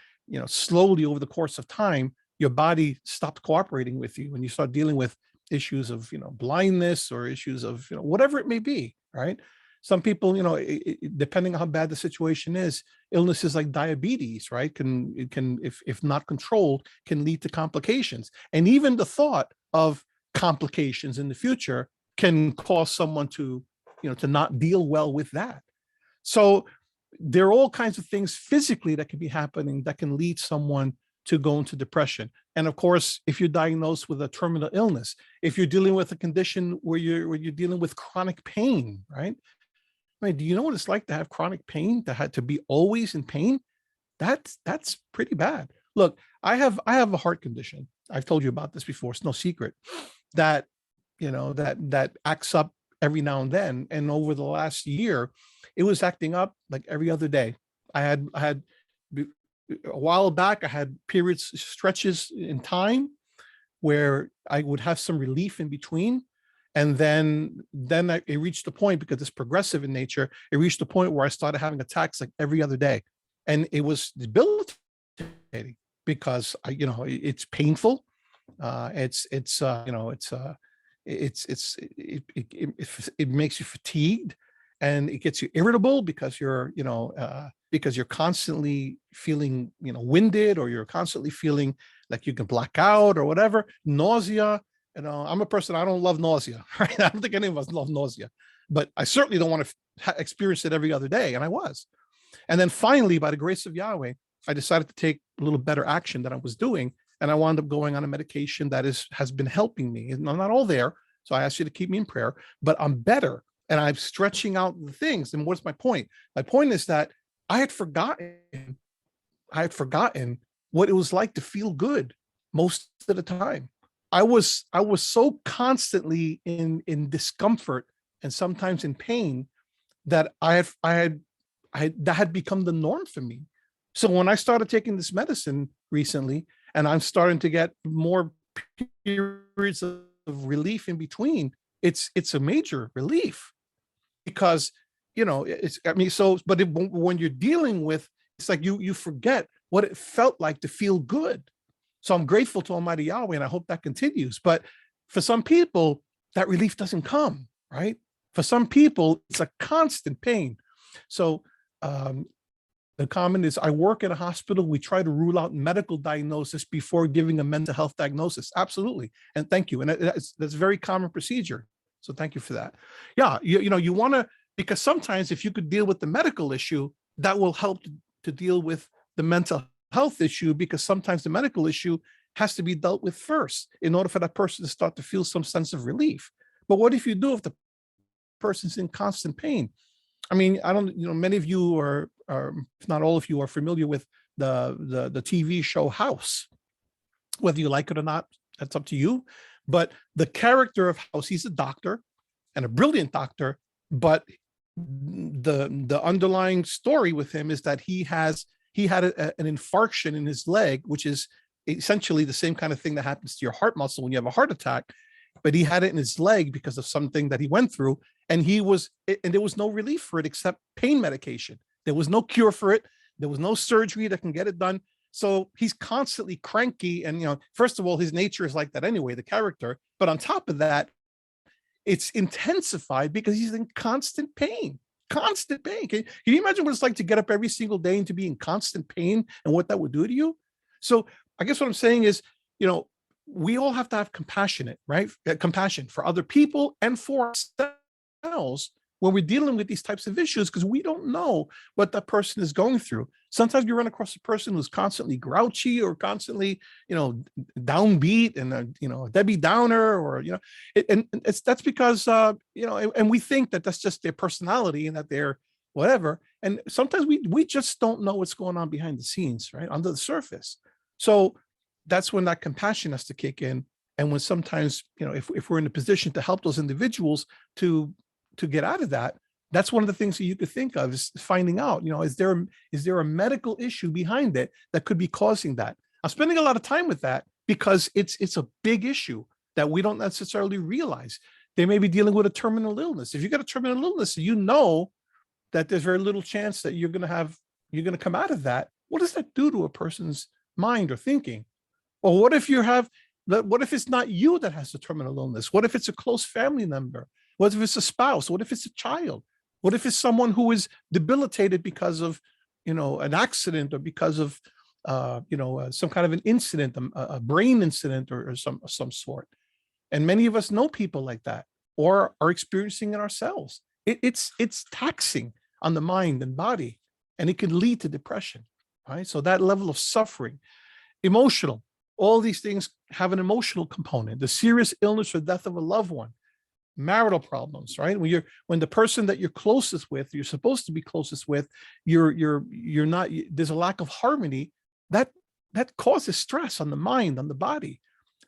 slowly over the course of time, your body stopped cooperating with you, and you start dealing with issues of blindness, or issues of whatever it may be, right? Some people, depending on how bad the situation is, illnesses like diabetes, right, can if not controlled, can lead to complications. And even the thought of complications in the future can cause someone to not deal well with that. So there are all kinds of things physically that can be happening that can lead someone to go into depression. And of course, if you're diagnosed with a terminal illness, if you're dealing with a condition where you're dealing with chronic pain, right? I mean, do you know what it's like to have chronic pain, to be always in pain? That's pretty bad. Look, I have a heart condition. I've told you about this before. It's no secret that that acts up every now and then. And over the last year, it was acting up like every other day. I had a while back, I had stretches in time where I would have some relief in between. And then it reached the point, because it's progressive in nature, it reached the point where I started having attacks like every other day. And it was debilitating, because it's painful. It makes you fatigued, and it gets you irritable, because you're constantly feeling winded, or you're constantly feeling like you can black out or whatever. Nausea. I'm a person, I don't love nausea, right? I don't think any of us love nausea, but I certainly don't want to experience it every other day. And I was. And then finally, by the grace of Yahweh, I decided to take a little better action than I was doing. And I wound up going on a medication that has been helping me. And I'm not all there, so I ask you to keep me in prayer, but I'm better. And I'm stretching out the things. And what's my point? My point is that I had forgotten what it was like to feel good most of the time. I was so constantly in discomfort, and sometimes in pain, that that had become the norm for me. So when I started taking this medicine recently, and I'm starting to get more periods of relief in between, it's a major relief, because when you're dealing with, it's like you forget what it felt like to feel good. So I'm grateful to Almighty Yahweh, and I hope that continues. But for some people, that relief doesn't come, right? For some people, it's a constant pain. So the comment is, I work in a hospital. We try to rule out medical diagnosis before giving a mental health diagnosis. Absolutely. And thank you. And that's a very common procedure. So thank you for that. Yeah, you want to, because sometimes if you could deal with the medical issue, that will help to deal with the mental health issue, because sometimes the medical issue has to be dealt with first in order for that person to start to feel some sense of relief. But what if you do if the person's in constant pain? I mean, I don't, many of you are, if not all of you, are familiar with the TV show House. Whether you like it or not, that's up to you. But the character of House, he's a doctor and a brilliant doctor, but the underlying story with him is that he had an infarction in his leg, which is essentially the same kind of thing that happens to your heart muscle when you have a heart attack. But he had it in his leg because of something that he went through, and there was no relief for it except pain medication. There was no cure for it. There was no surgery that can get it done. So he's constantly cranky. And, first of all, his nature is like that anyway, the character. But on top of that, it's intensified because he's in constant pain. Constant pain. Can you imagine what it's like to get up every single day and to be in constant pain and what that would do to you? So I guess what I'm saying is, we all have to have compassion for other people and for ourselves when we're dealing with these types of issues, because we don't know what that person is going through. Sometimes you run across a person who's constantly grouchy or constantly, downbeat and a Debbie Downer, or that's because and we think that that's just their personality and that they're whatever. And sometimes we just don't know what's going on behind the scenes, right, under the surface. So that's when that compassion has to kick in. And when sometimes, if we're in a position to help those individuals to get out of that, that's one of the things that you could think of, is finding out, is there a medical issue behind it that could be causing that? I'm spending a lot of time with that because it's a big issue that we don't necessarily realize. They may be dealing with a terminal illness. If you got a terminal illness, that there's very little chance that you're going to come out of that. What does that do to a person's mind or thinking? Or what if it's not you that has the terminal illness? What if it's a close family member? What if it's a spouse? What if it's a child? What if it's someone who is debilitated because of, an accident, or because of, some kind of an incident, a brain incident or some sort? And many of us know people like that, or are experiencing it ourselves. It's taxing on the mind and body, and it can lead to depression, right? So that level of suffering, emotional, all these things have an emotional component. The serious illness or death of a loved one, marital problems, right? When the person that you're closest with, you're supposed to be closest with, you're not, there's a lack of harmony, that causes stress on the mind, on the body.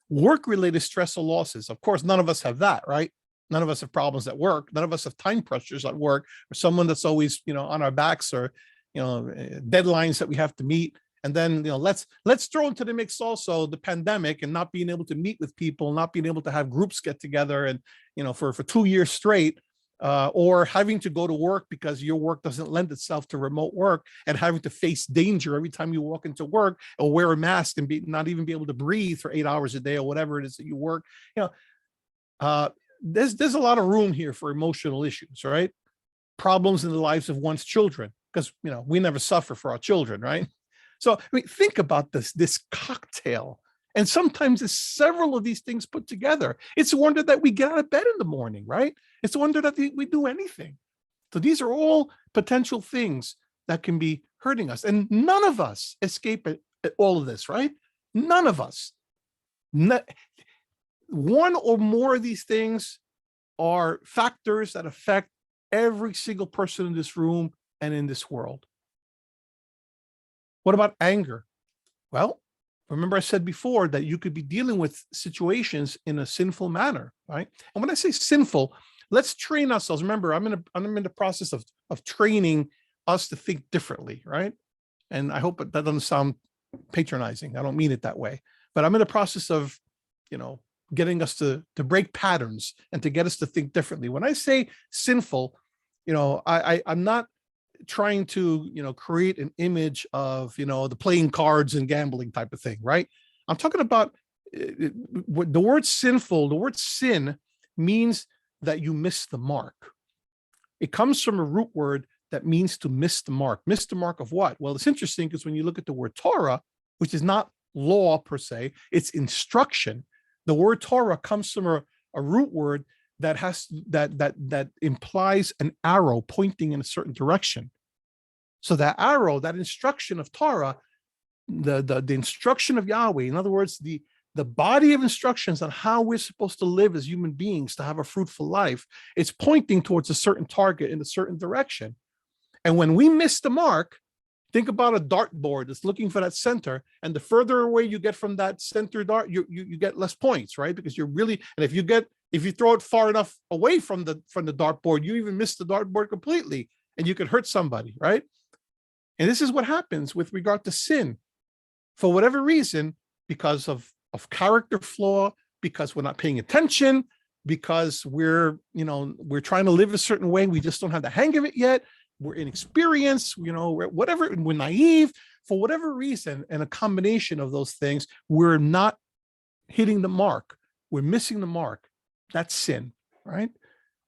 Work-related stress or losses. Of course, none of us have that, right? None of us have problems at work. None of us have time pressures at work, or someone that's always, on our backs, or, deadlines that we have to meet. And then, let's throw into the mix also the pandemic and not being able to meet with people, not being able to have groups get together and, for 2 years straight, or having to go to work because your work doesn't lend itself to remote work, and having to face danger every time you walk into work, or wear a mask and not even be able to breathe for 8 hours a day, or whatever it is that you work. There's a lot of room here for emotional issues, right? Problems in the lives of one's children, because, we never suffer for our children, right? So, think about this cocktail. And sometimes it's several of these things put together. It's a wonder that we get out of bed in the morning, right? It's a wonder that we do anything. So these are all potential things that can be hurting us. And none of us escape all of this, right? None of us. One or more of these things are factors that affect every single person in this room and in this world. What about anger? Well, remember I said before that you could be dealing with situations in a sinful manner, right? And when I say sinful, let's train ourselves. Remember, I'm in the process of training us to think differently, right? And I hope that doesn't sound patronizing. I don't mean it that way. But I'm in the process of, getting us to break patterns and to get us to think differently. When I say sinful, I'm not trying to, create an image of, the playing cards and gambling type of thing, right? I'm talking about the word sinful. The word sin means that you miss the mark. It comes from a root word that means to miss the mark. Miss the mark of what? Well, it's interesting because when you look at the word Torah, which is not law per se, it's instruction. The word Torah comes from a root word that has that implies an arrow pointing in a certain direction. So that arrow, that instruction of Torah, the instruction of Yahweh, in other words, the body of instructions on how we're supposed to live as human beings to have a fruitful life, it's pointing towards a certain target in a certain direction. And when we miss the mark, think about a dartboard that's looking for that center, and the further away you get from that center dart, you get less points, right? Because you're really, and if you throw it far enough away from the dartboard, you even miss the dartboard completely, and you could hurt somebody, right? And this is what happens with regard to sin. For whatever reason, because of character flaw, because we're not paying attention, because we're trying to live a certain way, we just don't have the hang of it yet. We're inexperienced, we're naive, for whatever reason, and a combination of those things, we're not hitting the mark. We're missing the mark. That's sin, right?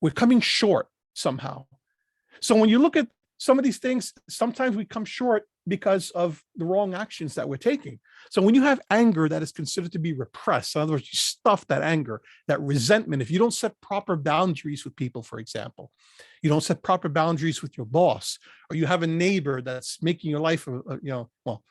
We're coming short somehow. So when you look at some of these things, sometimes we come short because of the wrong actions that we're taking. So when you have anger that is considered to be repressed, in other words, you stuff that anger, that resentment, if you don't set proper boundaries with people, for example, you don't set proper boundaries with your boss, or you have a neighbor that's making your life,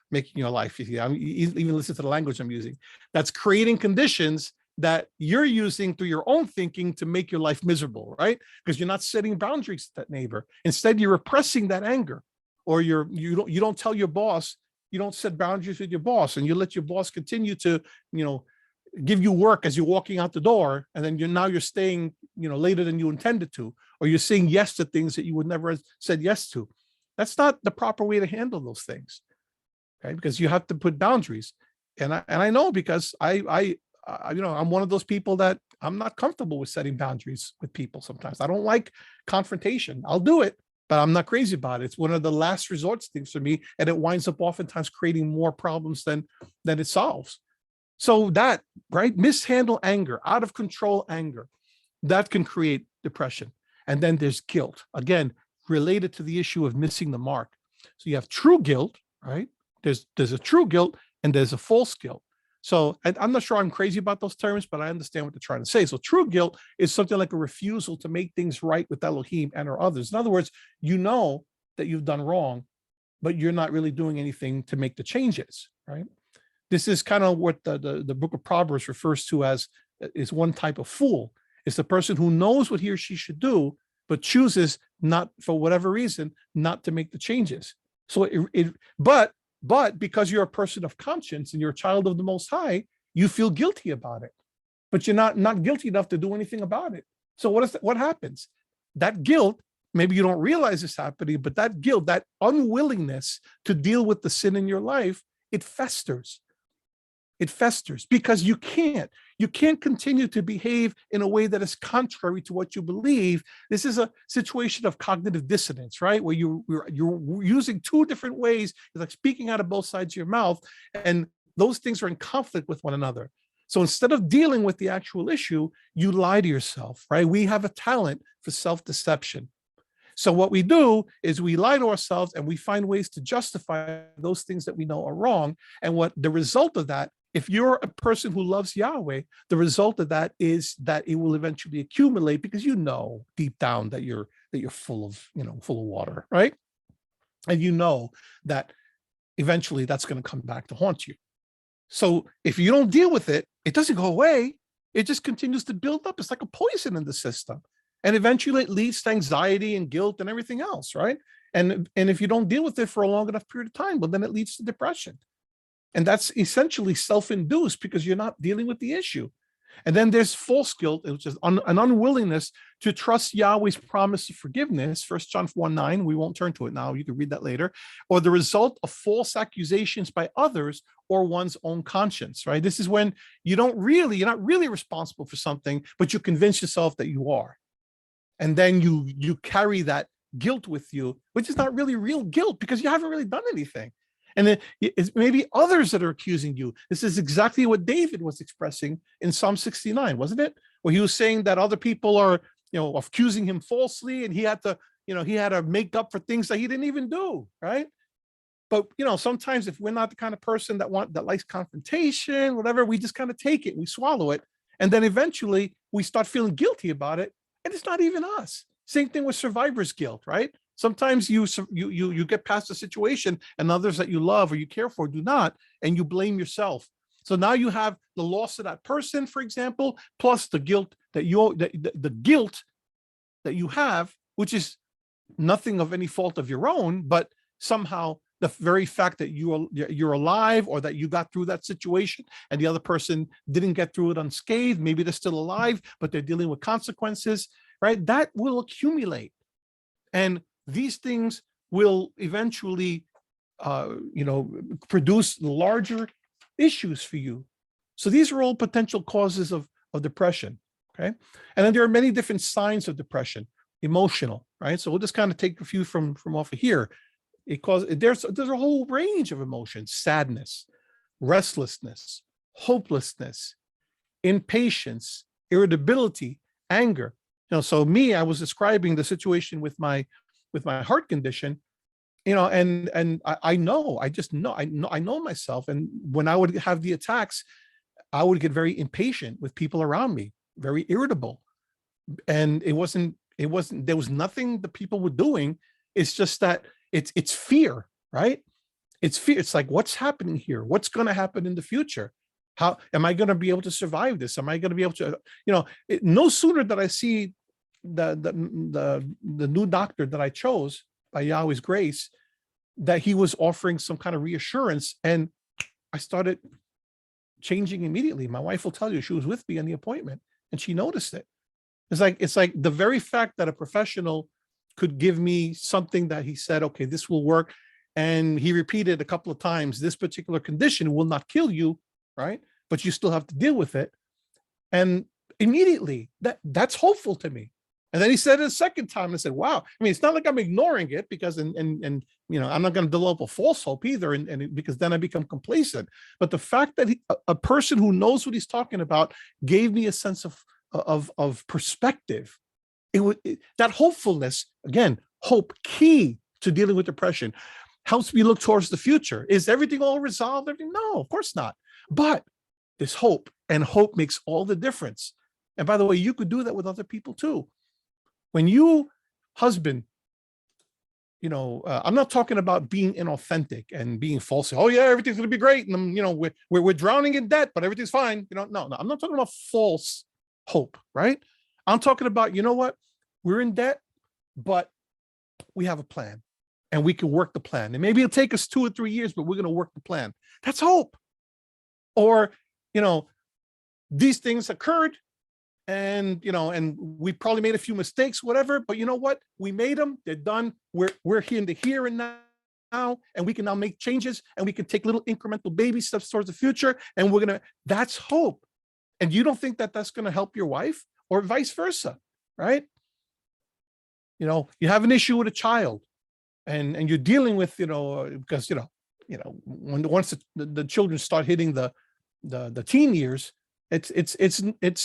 making your life, even listen to the language I'm using, that's creating conditions that you're using through your own thinking to make your life miserable, right? Because you're not setting boundaries with that neighbor. Instead, you're repressing that anger. Or you don't tell your boss, you don't set boundaries with your boss, and you let your boss continue to, give you work as you're walking out the door, and then you're staying, later than you intended to, or you're saying yes to things that you would never have said yes to. That's not the proper way to handle those things, okay? Because you have to put boundaries, and I know because I'm one of those people that I'm not comfortable with setting boundaries with people. Sometimes I don't like confrontation. I'll do it, but I'm not crazy about it. It's one of the last resort things for me, and it winds up oftentimes creating more problems than it solves. So that, right, mishandle anger, out of control anger, that can create depression. And then there's guilt, again, related to the issue of missing the mark. So you have true guilt, right? There's a true guilt and there's a false guilt. So I'm not sure I'm crazy about those terms, but I understand what they're trying to say. So true guilt is something like a refusal to make things right with Elohim and or others. In other words, you know that you've done wrong, but you're not really doing anything to make the changes, right? This is kind of what the book of Proverbs refers to as is one type of fool. It's the person who knows what he or she should do, but chooses not, for whatever reason, not to make the changes. So but because you're a person of conscience and you're a child of the Most High, you feel guilty about it, but you're not guilty enough to do anything about it. So what happens? That guilt, maybe you don't realize it's happening, but that guilt, that unwillingness to deal with the sin in your life, it festers. It festers because you can't continue to behave in a way that is contrary to what you believe. This is a situation of cognitive dissonance, right? Where you're using two different ways, it's like speaking out of both sides of your mouth, and those things are in conflict with one another. So instead of dealing with the actual issue, you lie to yourself, right? We have a talent for self-deception. So what we do is we lie to ourselves and we find ways to justify those things that we know are wrong. And what the result of that, if you're a person who loves Yahweh, the result of that is that it will eventually accumulate because you know deep down that you're full of water, right? And you know that eventually that's going to come back to haunt you. So if you don't deal with it, it doesn't go away. It just continues to build up. It's like a poison in the system. And eventually it leads to anxiety and guilt and everything else, right? And if you don't deal with it for a long enough period of time, well, then it leads to depression. And that's essentially self-induced because you're not dealing with the issue. And then there's false guilt, which is an unwillingness to trust Yahweh's promise of forgiveness, 1 John 1:9. We won't turn to it now. You can read that later. Or the result of false accusations by others or one's own conscience, right? This is when you're not really responsible for something, but you convince yourself that you are. And then you carry that guilt with you, which is not really real guilt because you haven't really done anything. And then it's maybe others that are accusing you. This is exactly what David was expressing in Psalm 69, wasn't it? Where he was saying that other people are accusing him falsely, and he had to make up for things that he didn't even do, right? But sometimes if we're not the kind of person that likes confrontation, whatever, we just kind of take it, we swallow it, and then eventually we start feeling guilty about it, and it's not even us. Same thing with survivor's guilt, right? Sometimes you get past the situation, and others that you love or you care for do not, and you blame yourself. So now you have the loss of that person, for example, plus the guilt the guilt that you have, which is nothing of any fault of your own, but somehow the very fact that you're alive, or that you got through that situation and the other person didn't get through it unscathed. Maybe they're still alive, but they're dealing with consequences, right? That will accumulate. And these things will eventually, produce larger issues for you. So these are all potential causes of depression, okay? And then there are many different signs of depression, emotional, right? So we'll just kind of take a few from off of here. There's a whole range of emotions: sadness, restlessness, hopelessness, impatience, irritability, anger. So I was describing the situation with my heart condition, and I know myself. And when I would have the attacks, I would get very impatient with people around me, very irritable. And there was nothing the people were doing. It's just that it's fear, right? It's fear. It's like, what's happening here? What's going to happen in the future? How am I going to be able to survive this? Am I going to be able to, no sooner did I see the new doctor that I chose by Yahweh's grace, that he was offering some kind of reassurance, and I started changing immediately. My wife will tell you, she was with me in the appointment, and she noticed it. It's like the very fact that a professional could give me something that he said, okay, this will work. And he repeated a couple of times, this particular condition will not kill you, right? But you still have to deal with it. And immediately that's hopeful to me. And then he said it a second time, and I said, wow. I mean, it's not like I'm ignoring it, because, and I'm not going to develop a false hope either. And because then I become complacent. But the fact that a person who knows what he's talking about gave me a sense of perspective. That hopefulness, again, hope, key to dealing with depression, helps me look towards the future. Is everything all resolved? No, of course not. But there's hope, and hope makes all the difference. And by the way, you could do that with other people too. When you husband, I'm not talking about being inauthentic and being false. Oh yeah, everything's going to be great, and we're drowning in debt, but everything's fine. No, I'm not talking about false hope, right? I'm talking about, what? We're in debt, but we have a plan, and we can work the plan. And maybe it'll take us 2 or 3 years, but we're going to work the plan. That's hope. Or, these things occurred, and we probably made a few mistakes, whatever, but you know what? We made them. They're done. We're here in the here and now, and we can now make changes, and we can take little incremental baby steps towards the future. And that's hope. And you don't think that that's going to help your wife, or vice versa, right? You have an issue with a child, and you're dealing with, because, once the children start hitting the teen years, it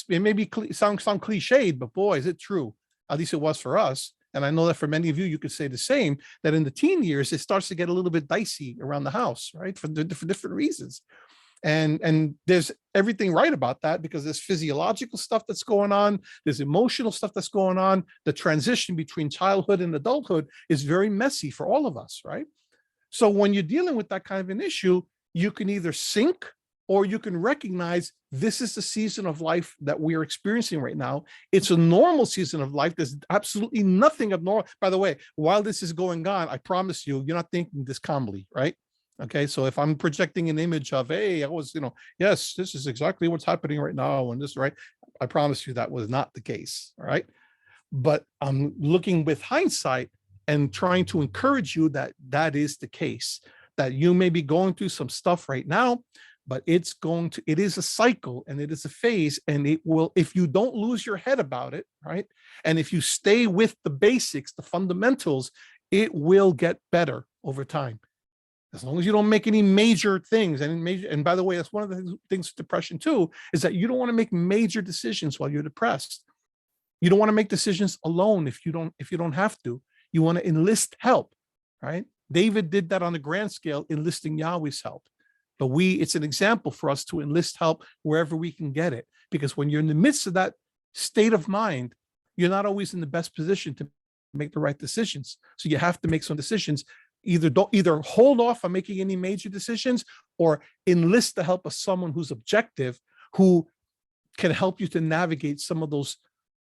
maybe sound cliched, but boy, is it true. At least it was for us. And I know that for many of you could say the same, that in the teen years, it starts to get a little bit dicey around the house, right? For different reasons. And there's everything right about that, because there's physiological stuff that's going on. There's emotional stuff that's going on. The transition between childhood and adulthood is very messy for all of us, right? So when you're dealing with that kind of an issue, you can either sink, or you can recognize this is the season of life that we are experiencing right now. It's a normal season of life. There's absolutely nothing abnormal. By the way, while this is going on, I promise you, you're not thinking this calmly, right? Okay, so if I'm projecting an image of, hey, I was, yes, this is exactly what's happening right now, and this, right? I promise you that was not the case, all right? But I'm looking with hindsight and trying to encourage you that that is the case, that you may be going through some stuff right now, but it is a cycle, and it is a phase, and it will, if you don't lose your head about it, right? And if you stay with the basics, the fundamentals, it will get better over time. As long as you don't make any major things, and by the way, that's one of the things with depression too, is that you don't want to make major decisions while you're depressed. You don't want to make decisions alone if you don't have to. You want to enlist help, right? David did that on a grand scale, enlisting Yahweh's help. But it's an example for us to enlist help wherever we can get it. Because when you're in the midst of that state of mind, you're not always in the best position to make the right decisions. So you have to make some decisions. Either hold off on making any major decisions or enlist the help of someone who's objective, who can help you to navigate some of those,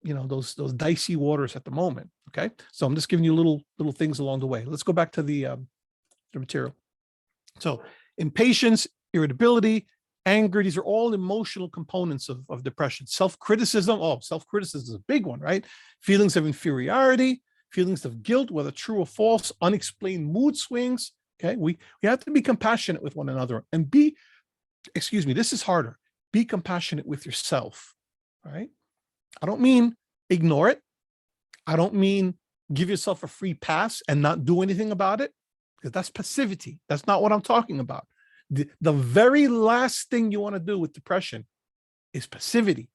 those dicey waters at the moment. Okay. So I'm just giving you little things along the way. Let's go back to the material. So impatience, irritability, anger, these are all emotional components of depression. Self-criticism. Self-criticism is a big one, right? Feelings of inferiority, feelings of guilt, whether true or false, unexplained mood swings. Okay. We have to be compassionate with one another and this is harder. Be compassionate with yourself. All right. I don't mean ignore it. I don't mean give yourself a free pass and not do anything about it, because that's passivity. That's not what I'm talking about. The very last thing you want to do with depression is passivity.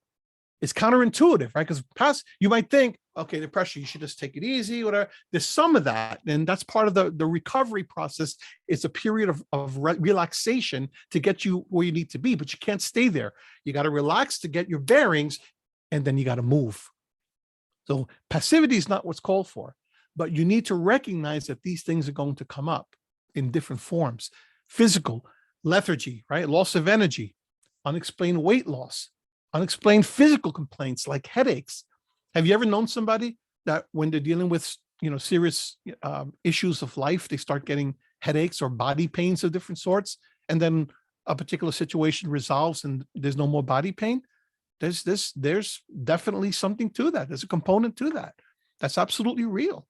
It's counterintuitive, right? Because you might think, okay, depression, you should just take it easy, whatever. There's some of that, and that's part of the recovery process. It's a period of relaxation to get you where you need to be, but you can't stay there. You got to relax to get your bearings, and then you got to move. So passivity is not what's called for, but you need to recognize that these things are going to come up in different forms. Physical, lethargy, right? Loss of energy, unexplained weight loss, unexplained physical complaints like headaches. Have you ever known somebody that when they're dealing with, serious issues of life, they start getting headaches or body pains of different sorts, and then a particular situation resolves and there's no more body pain? There's definitely something to that. There's a component to that. That's absolutely real.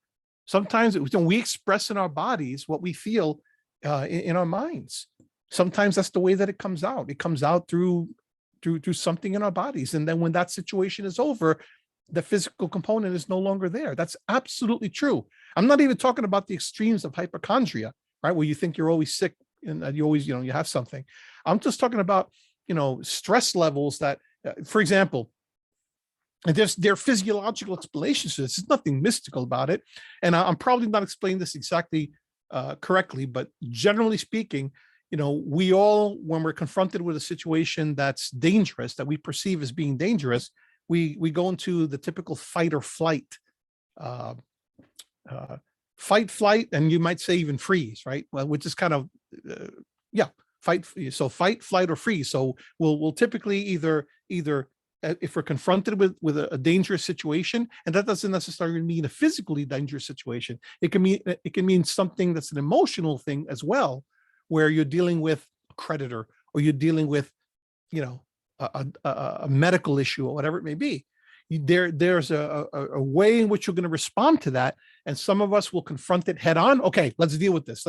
Sometimes we express in our bodies what we feel in our minds. Sometimes that's the way that it comes out. It comes out through something in our bodies. And then when that situation is over, the physical component is no longer there. That's absolutely true. I'm not even talking about the extremes of hypochondria, right? Where you think you're always sick and you always, you have something. I'm just talking about, stress levels that, for example, there are physiological explanations to this. There's nothing mystical about it. And I'm probably not explaining this exactly correctly, but generally speaking, we all, when we're confronted with a situation that's dangerous, that we perceive as being dangerous, we go into the typical fight or flight, flight, and you might say even freeze, right? Well, which is kind of, fight. So fight, flight, or freeze. So we'll typically either if we're confronted with a dangerous situation, and that doesn't necessarily mean a physically dangerous situation. It can mean something that's an emotional thing as well, where you're dealing with a creditor or you're dealing with, a medical issue or whatever it may be. There's a way in which you're going to respond to that, and some of us will confront it head on. Okay, let's deal with this.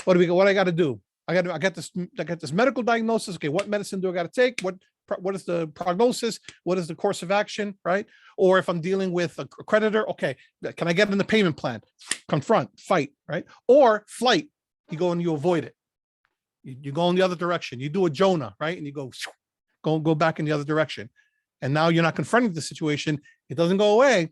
What I got to do? I got this medical diagnosis. Okay, what medicine do I got to take? What is the prognosis? What is the course of action, right? Or if I'm dealing with a creditor, okay, can I get in the payment plan? Confront, fight, right? Or flight, you go and you avoid it. You go in the other direction. You do a Jonah, right? And you go back in the other direction. And now you're not confronting the situation. It doesn't go away.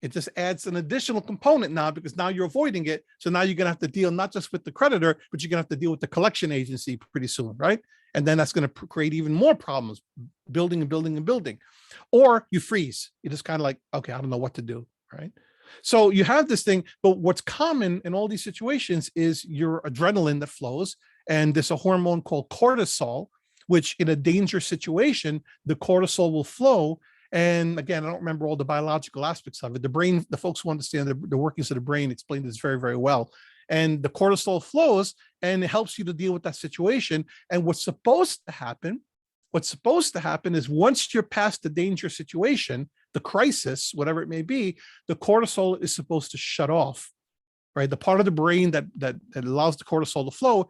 It just adds an additional component now, because now you're avoiding it. So now you're going to have to deal not just with the creditor, but you're going to have to deal with the collection agency pretty soon, right? And then that's going to create even more problems, building and building and building. Or you freeze. You're just kind of like, okay, I don't know what to do, right? So you have this thing, but what's common in all these situations is your adrenaline that flows, and there's a hormone called cortisol, which in a dangerous situation, the cortisol will flow. And again, I don't remember all the biological aspects of it. The brain, the folks who understand the workings of the brain explain this very, very well. And the cortisol flows and it helps you to deal with that situation. And what's supposed to happen is once you're past the dangerous situation, the crisis, whatever it may be, the cortisol is supposed to shut off, right? The part of the brain that allows the cortisol to flow,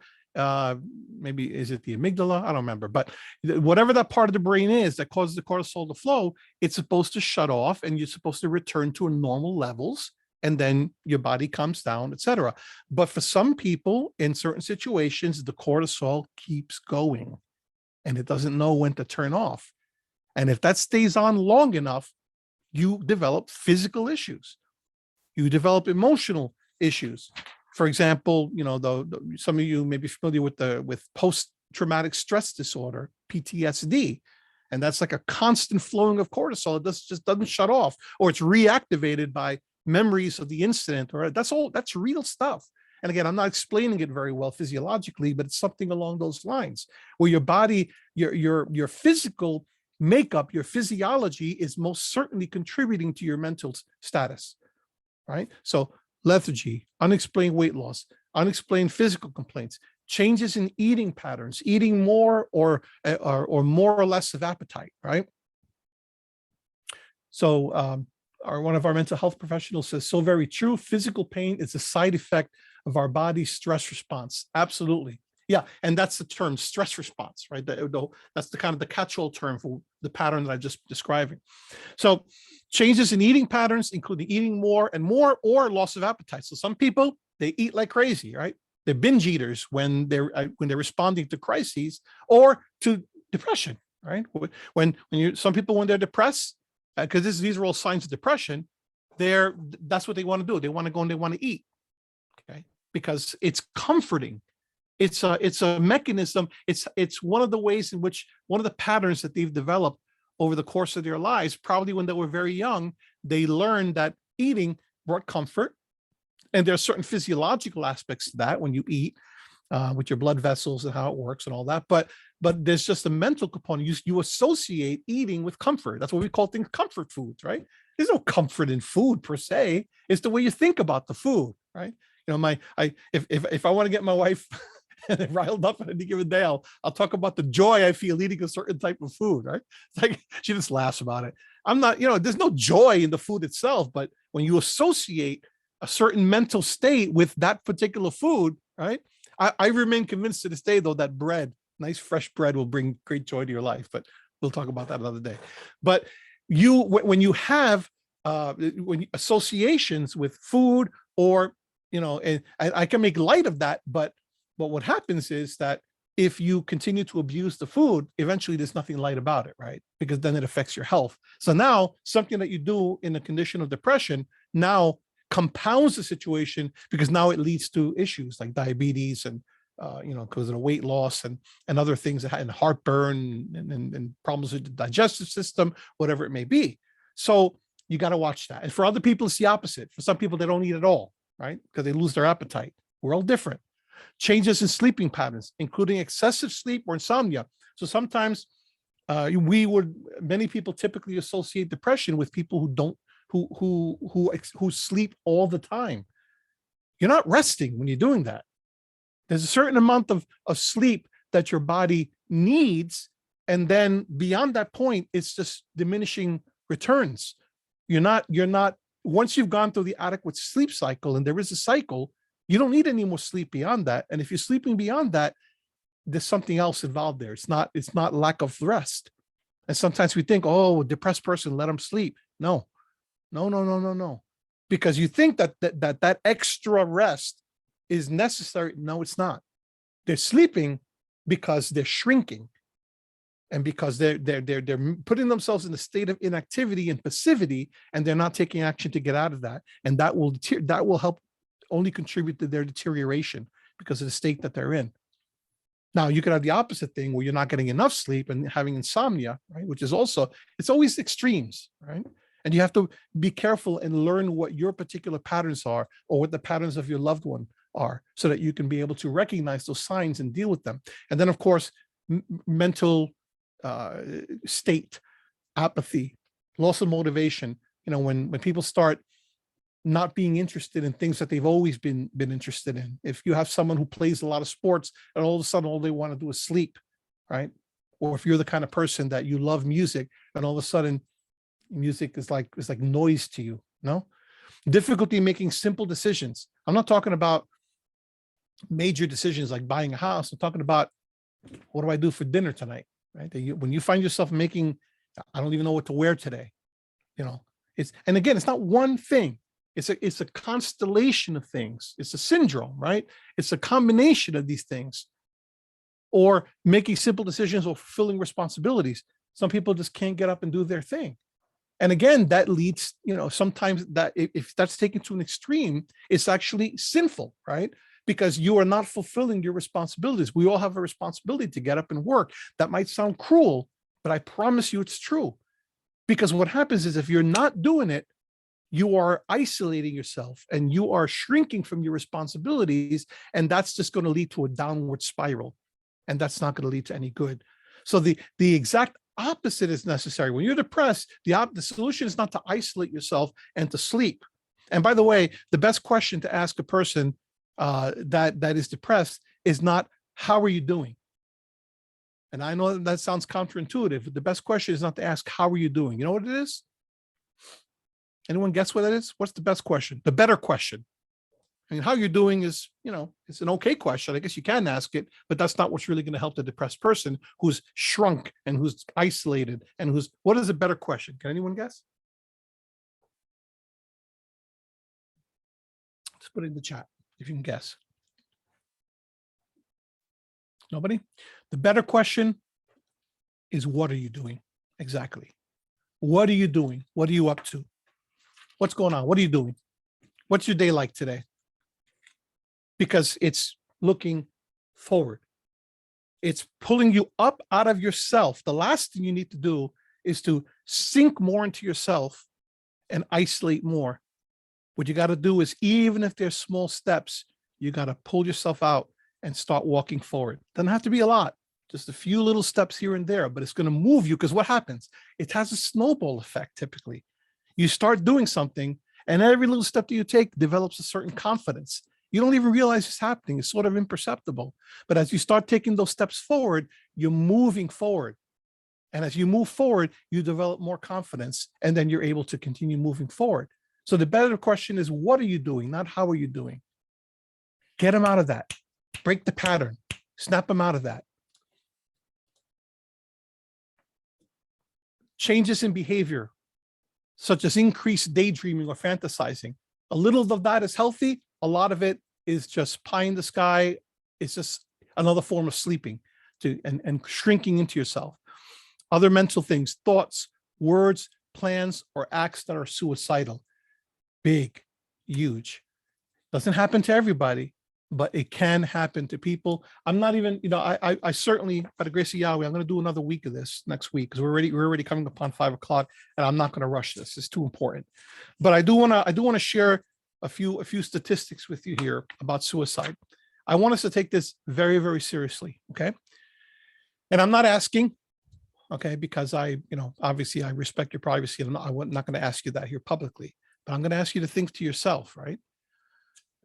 maybe is it the amygdala? I don't remember, but whatever that part of the brain is that causes the cortisol to flow, it's supposed to shut off and you're supposed to return to normal levels, and then your body comes down, etc. But for some people in certain situations, the cortisol keeps going and it doesn't know when to turn off. And if that stays on long enough, you develop physical issues. You develop emotional issues. For example, some of you may be familiar with post-traumatic stress disorder, PTSD, and that's like a constant flowing of cortisol. It just doesn't shut off, or it's reactivated by memories of the incident, or that's real stuff. And again, I'm not explaining it very well physiologically, but it's something along those lines where your body, your physical makeup, your physiology is most certainly contributing to your mental status, right? So lethargy, unexplained weight loss, unexplained physical complaints, changes in eating patterns, eating more or more or less of appetite, right? So one of our mental health professionals says, so very true, physical pain is a side effect of our body's stress response. Absolutely. Yeah, and that's the term, stress response, right? That's the kind of the catch-all term for the pattern that I'm just describing. So changes in eating patterns, including eating more and more, or loss of appetite. So some people, they eat like crazy, right? They're binge eaters when they're responding to crises or to depression, right? Some people, when they're depressed, because these are all signs of depression, that's what they want to do. They want to go and they want to eat, okay? Because it's comforting. It's a mechanism. It's one of the ways in which, one of the patterns that they've developed over the course of their lives, probably when they were very young, they learned that eating brought comfort. And there are certain physiological aspects to that when you eat, with your blood vessels and how it works and all that. But there's just a mental component. You associate eating with comfort. That's what we call things comfort foods, right? There's no comfort in food per se. It's the way you think about the food, right? If I want to get my wife riled up on any given day, I'll talk about the joy I feel eating a certain type of food, right? It's like she just laughs about it. I'm not, there's no joy in the food itself, but when you associate a certain mental state with that particular food, right? I remain convinced to this day, though, that nice fresh bread will bring great joy to your life, but we'll talk about that another day. But when you have associations with food, or, and I can make light of that, but what happens is that if you continue to abuse the food, eventually there's nothing light about it, right? Because then it affects your health. So now something that you do in a condition of depression now compounds the situation, because now it leads to issues like diabetes and because of the weight loss and other things, and heartburn and problems with the digestive system, whatever it may be. So you got to watch that. And for other people, it's the opposite. For some people, they don't eat at all, right? Because they lose their appetite. We're all different. Changes in sleeping patterns, including excessive sleep or insomnia. So sometimes many people typically associate depression with people who sleep all the time. You're not resting when you're doing that. There's a certain amount of sleep that your body needs, and then beyond that point, it's just diminishing returns. You're not once you've gone through the adequate sleep cycle, and there is a cycle, you don't need any more sleep beyond that. And if you're sleeping beyond that, there's something else involved there. It's not lack of rest. And sometimes we think, oh, depressed person, let them sleep. No. Because you think that extra rest is necessary. No, it's not. They're sleeping because they're shrinking, and because they're putting themselves in a state of inactivity and passivity, and they're not taking action to get out of that. And that will help only contribute to their deterioration because of the state that they're in. Now, you could have the opposite thing where you're not getting enough sleep and having insomnia, right? Which is also, it's always extremes, right? And you have to be careful and learn what your particular patterns are, or what the patterns of your loved one are, so that you can be able to recognize those signs and deal with them. And then, of course, mental state, apathy, loss of motivation. When people start not being interested in things that they've always been interested in. If you have someone who plays a lot of sports and all of a sudden all they want to do is sleep, right? Or if you're the kind of person that you love music and all of a sudden music is like noise to you, no? Difficulty making simple decisions. I'm not talking about major decisions like buying a house. I'm talking about, what do I do for dinner tonight, right? When you find yourself making, I don't even know what to wear today, and again, it's not one thing. It's a constellation of things. It's a syndrome, right? It's a combination of these things. Or making simple decisions or fulfilling responsibilities. Some people just can't get up and do their thing. And again, that leads, sometimes that if that's taken to an extreme, it's actually sinful, right? Because you are not fulfilling your responsibilities. We all have a responsibility to get up and work. That might sound cruel, but I promise you it's true. Because what happens is if you're not doing it, you are isolating yourself and you are shrinking from your responsibilities. And that's just going to lead to a downward spiral. And that's not going to lead to any good. So the exact opposite is necessary. When you're depressed, the solution is not to isolate yourself and to sleep. And by the way, the best question to ask a person that is depressed is not, how are you doing? And I know that sounds counterintuitive, but the best question is not to ask, how are you doing? You know what it is? Anyone guess what that is? What's the best question? The better question. I mean, how you're doing is, it's an okay question. I guess you can ask it, but that's not what's really going to help the depressed person who's shrunk and who's isolated and what is a better question? Can anyone guess? Let's put it in the chat if you can guess. Nobody? The better question is, what are you doing? Exactly. What are you doing? What are you up to? What's going on? What are you doing? What's your day like today? Because it's looking forward. It's pulling you up out of yourself. The last thing you need to do is to sink more into yourself and isolate more. What you got to do is, even if there's small steps, you got to pull yourself out and start walking forward. Doesn't have to be a lot, just a few little steps here and there, but it's going to move you, because what happens? It has a snowball effect typically. You start doing something, and every little step that you take develops a certain confidence. You don't even realize it's happening. It's sort of imperceptible. But as you start taking those steps forward, you're moving forward. And as you move forward, you develop more confidence, and then you're able to continue moving forward. So the better question is, what are you doing? Not how are you doing? Get them out of that. Break the pattern. Snap them out of that. Changes in behavior, such as increased daydreaming or fantasizing. A little of that is healthy. A lot of it is just pie in the sky. It's just another form of sleeping and shrinking into yourself. Other mental things, thoughts, words, plans, or acts that are suicidal. Big, huge. Doesn't happen to everybody, but it can happen to people. I'm not even, I certainly, by the grace of Yahweh, I'm going to do another week of this next week, because we're already coming upon 5 o'clock, and I'm not going to rush this. It's too important. But I do want to share a few statistics with you here about suicide. I want us to take this very, very seriously. Okay. And I'm not asking, okay, because obviously I respect your privacy, and I'm not going to ask you that here publicly, but I'm going to ask you to think to yourself, right?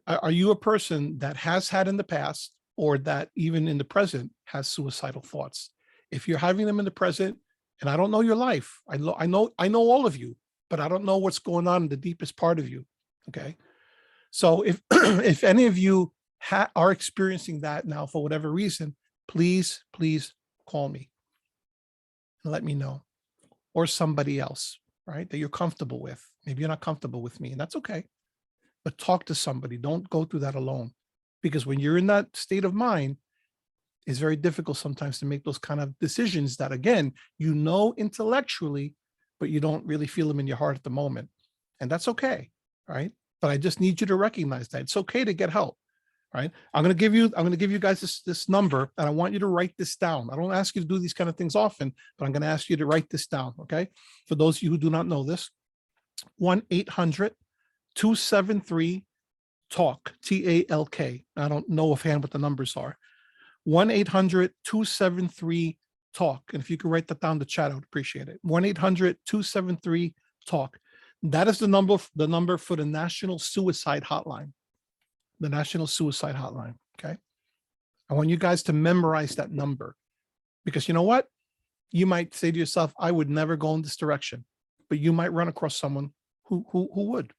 Are you a person that has had in the past, or that even in the present has suicidal thoughts? If you're having them in the present, and I don't know your life, I know all of you, but I don't know what's going on in the deepest part of you. Okay. So if, if any of you are experiencing that now for whatever reason, please call me and let me know, or somebody else, right, that you're comfortable with. Maybe you're not comfortable with me, and that's okay. But talk to somebody. Don't go through that alone, because when you're in that state of mind, it's very difficult sometimes to make those kind of decisions that, again, intellectually, but you don't really feel them in your heart at the moment. And that's okay, right? But I just need you to recognize that it's okay to get help, right? I'm going to give you guys this number, and I want you to write this down. I don't ask you to do these kind of things often, but I'm going to ask you to write this down, okay? For those of you who do not know this, 1-800-273-TALK, TALK. I don't know offhand what the numbers are. 1-800-273-TALK. And if you could write that down in the chat, I would appreciate it. 1-800-273-TALK. That is the number for the National Suicide Hotline. The National Suicide Hotline. Okay. I want you guys to memorize that number, because you know what? You might say to yourself, I would never go in this direction, but you might run across someone who would.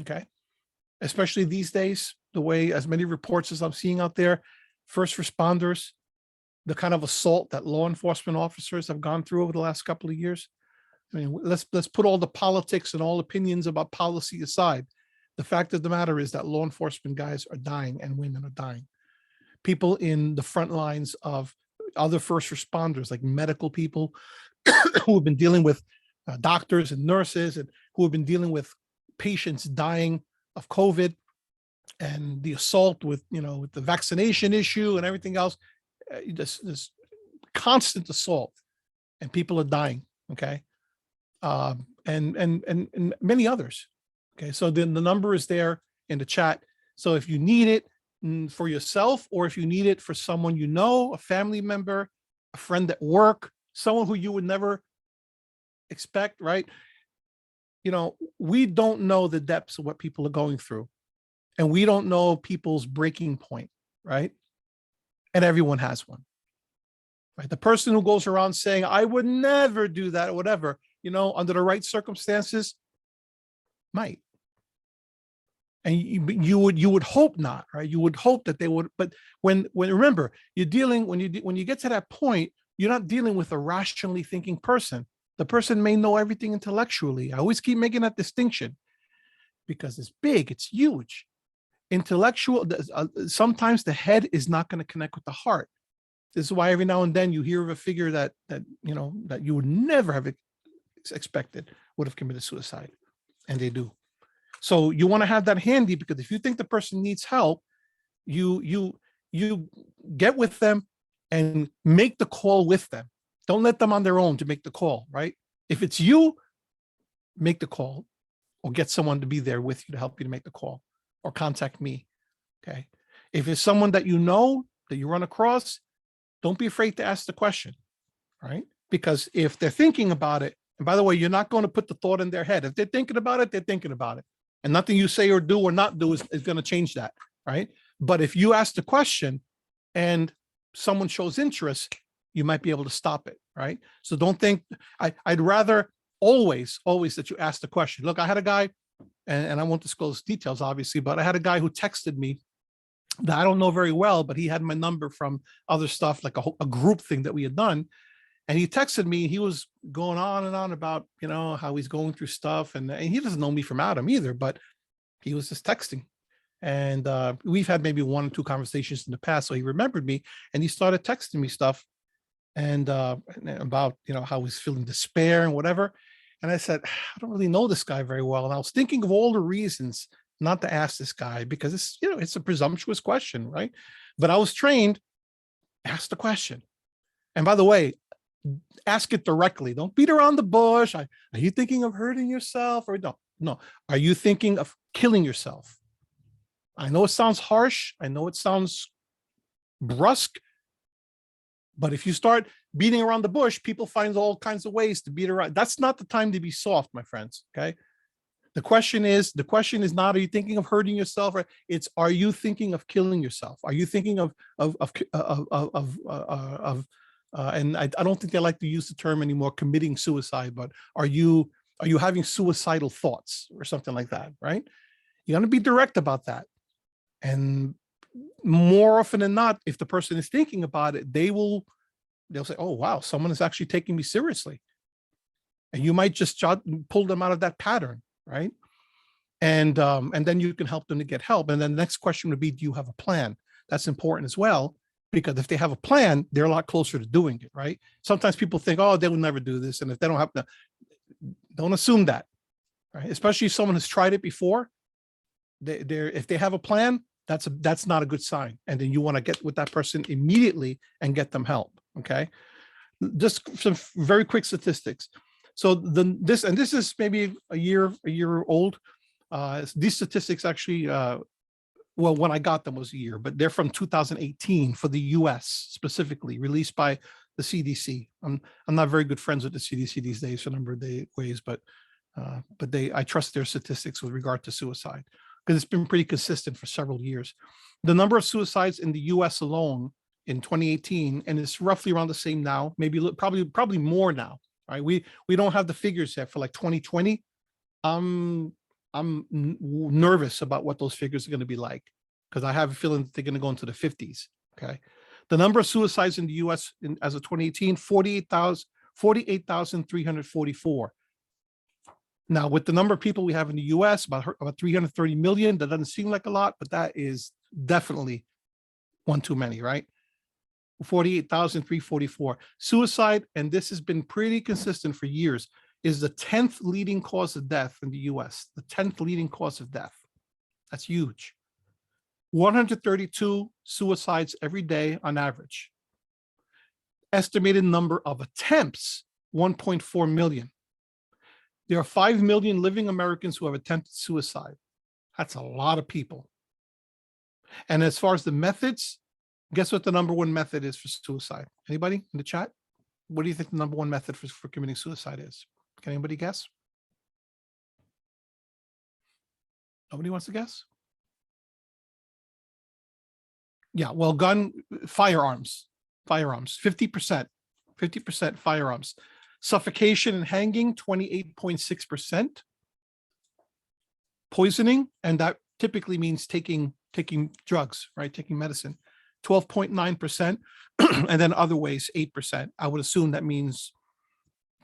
Okay. Especially these days, the way, as many reports as I'm seeing out there, first responders, the kind of assault that law enforcement officers have gone through over the last couple of years. I mean, let's put all the politics and all opinions about policy aside. The fact of the matter is that law enforcement guys are dying, and women are dying. People in the front lines of other first responders, like medical people who have been dealing with doctors and nurses and who have been dealing with patients dying of COVID and the assault with, with the vaccination issue and everything else. This constant assault, and people are dying. Okay. And many others. Okay. So then the number is there in the chat. So if you need it for yourself, or if you need it for someone, a family member, a friend at work, someone who you would never expect, right? We don't know the depths of what people are going through, and we don't know people's breaking point, right? And everyone has one, right? The person who goes around saying, I would never do that or whatever, under the right circumstances, might. And you would hope not, right? You would hope that they would, but when remember, when you get to that point, you're not dealing with a rationally thinking person. The person may know everything intellectually. I always keep making that distinction because it's big, it's huge. Intellectual, sometimes the head is not going to connect with the heart. This is why every now and then you hear of a figure that you would never have expected would have committed suicide, and they do. So you want to have that handy, because if you think the person needs help, you get with them and make the call with them. Don't let them on their own to make the call, right? If it's you, make the call, or get someone to be there with you to help you to make the call, or contact me. Okay. If it's someone that that you run across, don't be afraid to ask the question, right? Because if they're thinking about it, and by the way, you're not going to put the thought in their head. If they're thinking about it, they're thinking about it. And nothing you say or do or not do is going to change that, right? But if you ask the question and someone shows interest, you might be able to stop it, right? So don't think, I'd rather always that you ask the question. Look, I had a guy, and I won't disclose details, obviously, but I had a guy who texted me that I don't know very well, but he had my number from other stuff, like a group thing that we had done. And he texted me, he was going on and on about, how he's going through stuff. And he doesn't know me from Adam either, but he was just texting. And we've had maybe 1 or 2 conversations in the past. So he remembered me, and he started texting me stuff and about, how he's feeling despair and whatever. And I said, I don't really know this guy very well. And I was thinking of all the reasons not to ask this guy, because it's, it's a presumptuous question, right? But I was trained, ask the question. And by the way, ask it directly. Don't beat around the bush. Are you thinking of hurting yourself? Or no. Are you thinking of killing yourself? I know it sounds harsh. I know it sounds brusque. But if you start beating around the bush, people find all kinds of ways to beat around. That's not the time to be soft, my friends. Okay. The question is not, are you thinking of hurting yourself? It's, are you thinking of killing yourself? Are you thinking and I don't think they like to use the term anymore, committing suicide, but are you having suicidal thoughts or something like that, right? You got to be direct about that. And more often than not, if the person is thinking about it, they'll say, oh, wow, someone is actually taking me seriously. And you might just pull them out of that pattern, right? And then you can help them to get help. And then the next question would be, do you have a plan? That's important as well, because if they have a plan, they're a lot closer to doing it, right? Sometimes people think, oh, they will never do this. And if they don't have to, don't assume that, right? Especially if someone has tried it before, if they have a plan, that's not a good sign. And then you want to get with that person immediately and get them help. Okay. Just some very quick statistics. So this is maybe a year old. These statistics actually, well, when I got them was a year, but they're from 2018 for the US specifically, released by the CDC. I'm not very good friends with the CDC these days for a number of ways, but I trust their statistics with regard to suicide, because it's been pretty consistent for several years. The number of suicides in the US alone in 2018, and it's roughly around the same now, maybe probably more now, right? We don't have the figures yet for like 2020. I'm nervous about what those figures are going to be like, because I have a feeling that they're going to go into the 50s. Okay. The number of suicides in the US as of 2018, 48,344. Now, with the number of people we have in the US, about 330 million, that doesn't seem like a lot, but that is definitely one too many, right? 48,344. Suicide, and this has been pretty consistent for years. is the 10th leading cause of death in the US, the 10th leading cause of death. That's huge. 132 suicides every day on average. Estimated number of attempts, 1.4 million. There are 5 million living Americans who have attempted suicide. That's a lot of people. And as far as the methods, guess what the number one method is for suicide? Anybody in the chat? What do you think the number one method for committing suicide is? Can anybody guess? Nobody wants to guess? Yeah, well, firearms, 50%, 50% firearms. Suffocation and hanging, 28.6%. Poisoning, and that typically means taking drugs, right? Taking medicine, 12.9%. And then other ways, 8%. I would assume that means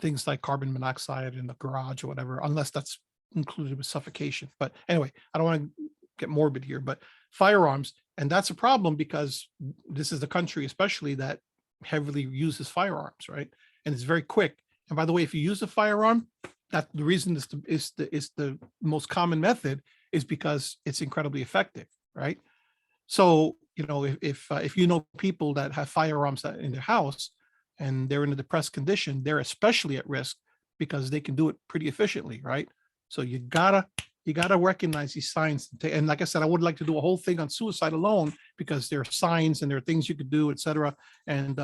things like carbon monoxide in the garage or whatever, unless that's included with suffocation. But anyway, I don't want to get morbid here, but firearms, and that's a problem because this is the country especially that heavily uses firearms, right? And it's very quick. And by the way, if you use a firearm, that the reason is the most common method is because it's incredibly effective, right? So, you know, if you know people that have firearms in their house and they're in a depressed condition, they're especially at risk because they can do it pretty efficiently, right? So you gotta recognize these signs. And like I said, I would like to do a whole thing on suicide alone because there are signs and there are things you could do, etc. And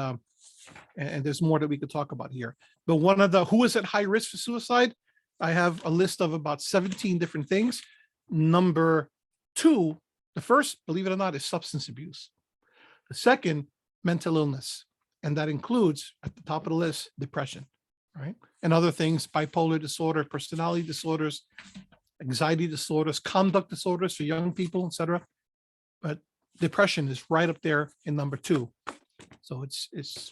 there's more that we could talk about here. But one of the who is at high risk for suicide, I have a list of about 17 different things. Number 2, the first, believe it or not, is substance abuse. The second, mental illness. And that includes, at the top of the list, depression, right? And other things, bipolar disorder, personality disorders, anxiety disorders, conduct disorders for young people, etc. But depression is right up there in number 2. So it's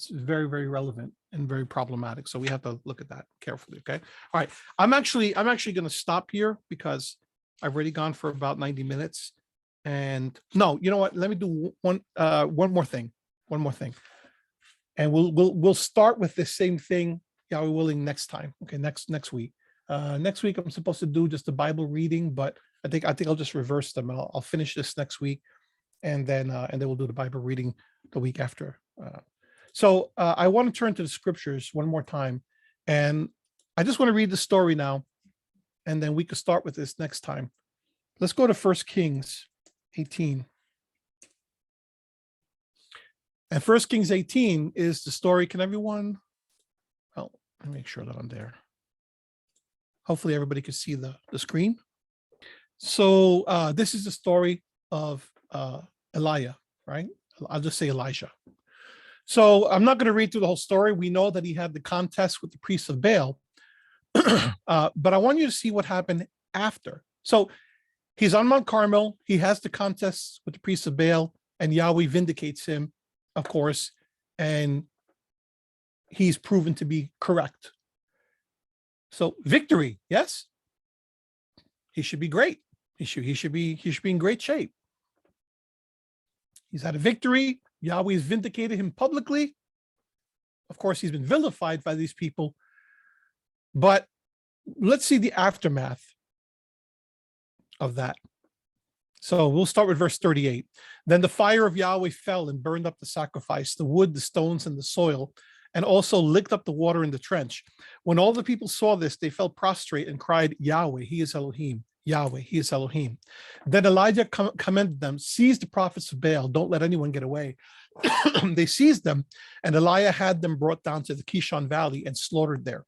very, very relevant and very problematic. So we have to look at that carefully. Okay. All right. I'm actually going to stop here because I've already gone for about 90 minutes. And no, you know what? Let me do one more thing. And we'll start with the same thing, Yahweh willing, next time. Okay, next week. Next week I'm supposed to do just the Bible reading, but I think I'll just reverse them. I'll finish this next week, and then we'll do the Bible reading the week after. So I want to turn to the scriptures one more time, and I just want to read the story now, and then we could start with this next time. Let's go to 1 Kings 18. And 1 Kings 18 is the story. Can everyone? Well, let me make sure that I'm there. Hopefully everybody can see the screen. So this is the story of Elijah, right? I'll just say Elijah. So I'm not going to read through the whole story. We know that he had the contest with the priests of Baal. But I want you to see what happened after. So he's on Mount Carmel. He has the contest with the priests of Baal, and Yahweh vindicates him, of course, and he's proven to be correct. So victory, yes, he should be great. He should be in great shape. He's had a victory. Yahweh has vindicated him publicly. Of course, he's been vilified by these people. But let's see the aftermath of that. So we'll start with verse 38. Then the fire of Yahweh fell and burned up the sacrifice, the wood, the stones, and the soil, and also licked up the water in the trench. When all the people saw this, they fell prostrate and cried, Yahweh, he is Elohim. Yahweh, he is Elohim. Then Elijah commanded them, seize the prophets of Baal. Don't let anyone get away. They seized them, and Elijah had them brought down to the Kishon Valley and slaughtered there.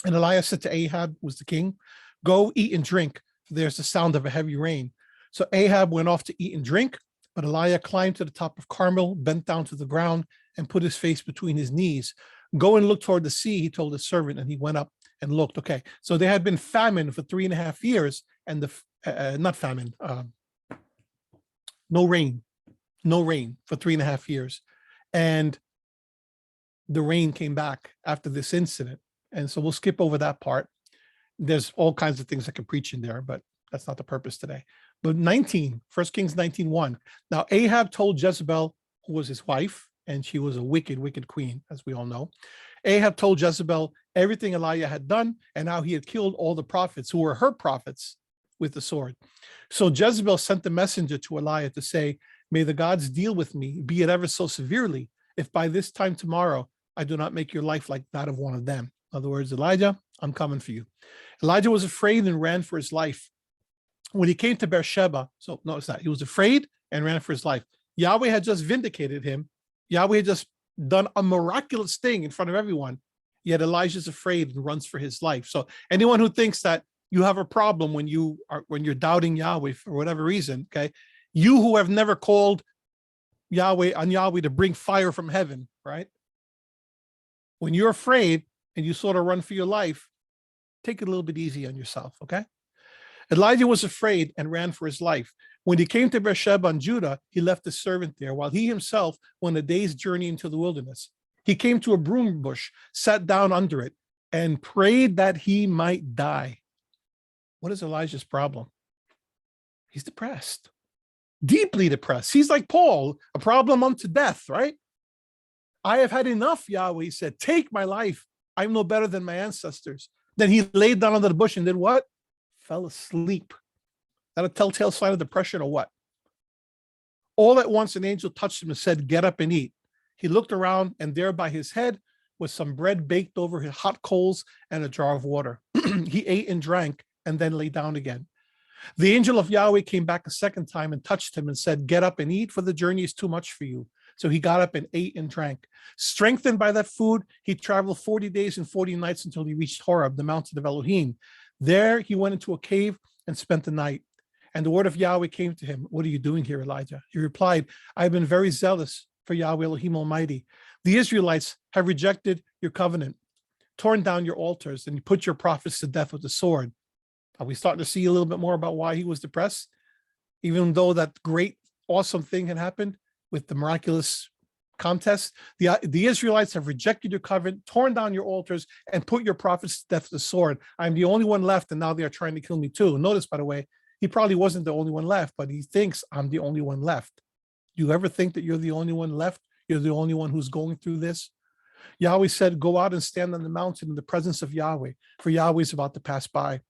And Elijah said to Ahab, who was the king, go eat and drink, for there's the sound of a heavy rain. So Ahab went off to eat and drink, but Elijah climbed to the top of Carmel, bent down to the ground, and put his face between his knees. Go and look toward the sea, he told his servant, and he went up and looked. Okay, so there had been famine for 3.5 years, and not famine, no rain for 3.5 years. And the rain came back after this incident. And so we'll skip over that part. There's all kinds of things I can preach in there, but that's not the purpose today. But 1 Kings 19:1. Now Ahab told Jezebel, who was his wife, and she was a wicked, wicked queen, as we all know. Ahab told Jezebel everything Elijah had done, and how he had killed all the prophets who were her prophets with the sword. So Jezebel sent the messenger to Elijah to say, may the gods deal with me, be it ever so severely, if by this time tomorrow I do not make your life like that of one of them. In other words, Elijah, I'm coming for you. Elijah was afraid and ran for his life. When he came to Beersheba, so notice that, he was afraid and ran for his life. Yahweh had just vindicated him. Yahweh had just done a miraculous thing in front of everyone. Yet Elijah's afraid and runs for his life. So anyone who thinks that you have a problem when you're doubting Yahweh for whatever reason, okay, you who have never called Yahweh to bring fire from heaven, right? When you're afraid and you sort of run for your life, take it a little bit easy on yourself, okay? Elijah was afraid and ran for his life. When he came to Beersheba in Judah, he left his servant there, while he himself went a day's journey into the wilderness. He came to a broom bush, sat down under it, and prayed that he might die. What is Elijah's problem? He's depressed, deeply depressed. He's like Paul, a problem unto death, right? I have had enough, Yahweh, he said. Take my life. I'm no better than my ancestors. Then he laid down under the bush and did what? Fell asleep. Is that a telltale sign of depression or what? All at once, an angel touched him and said, get up and eat. He looked around, and there by his head was some bread baked over his hot coals and a jar of water. He ate and drank and then lay down again. The angel of Yahweh came back a second time and touched him and said, get up and eat, for the journey is too much for you. So he got up and ate and drank. Strengthened by that food, he traveled 40 days and 40 nights until he reached Horeb, the mountain of Elohim. There he went into a cave and spent the night. And the word of Yahweh came to him, what are you doing here, Elijah? He replied, I've been very zealous for Yahweh Elohim Almighty. The Israelites have rejected your covenant, torn down your altars, and put your prophets to death with the sword. Are we starting to see a little bit more about why he was depressed? Even though that great, awesome thing had happened with the miraculous contest, the Israelites have rejected your covenant, torn down your altars, and put your prophets to death with the sword. I'm the only one left, and now they are trying to kill me too. Notice, by the way, he probably wasn't the only one left, but he thinks I'm the only one left. Do you ever think that you're the only one left? You're the only one who's going through this? Yahweh said, go out and stand on the mountain in the presence of Yahweh, for Yahweh is about to pass by.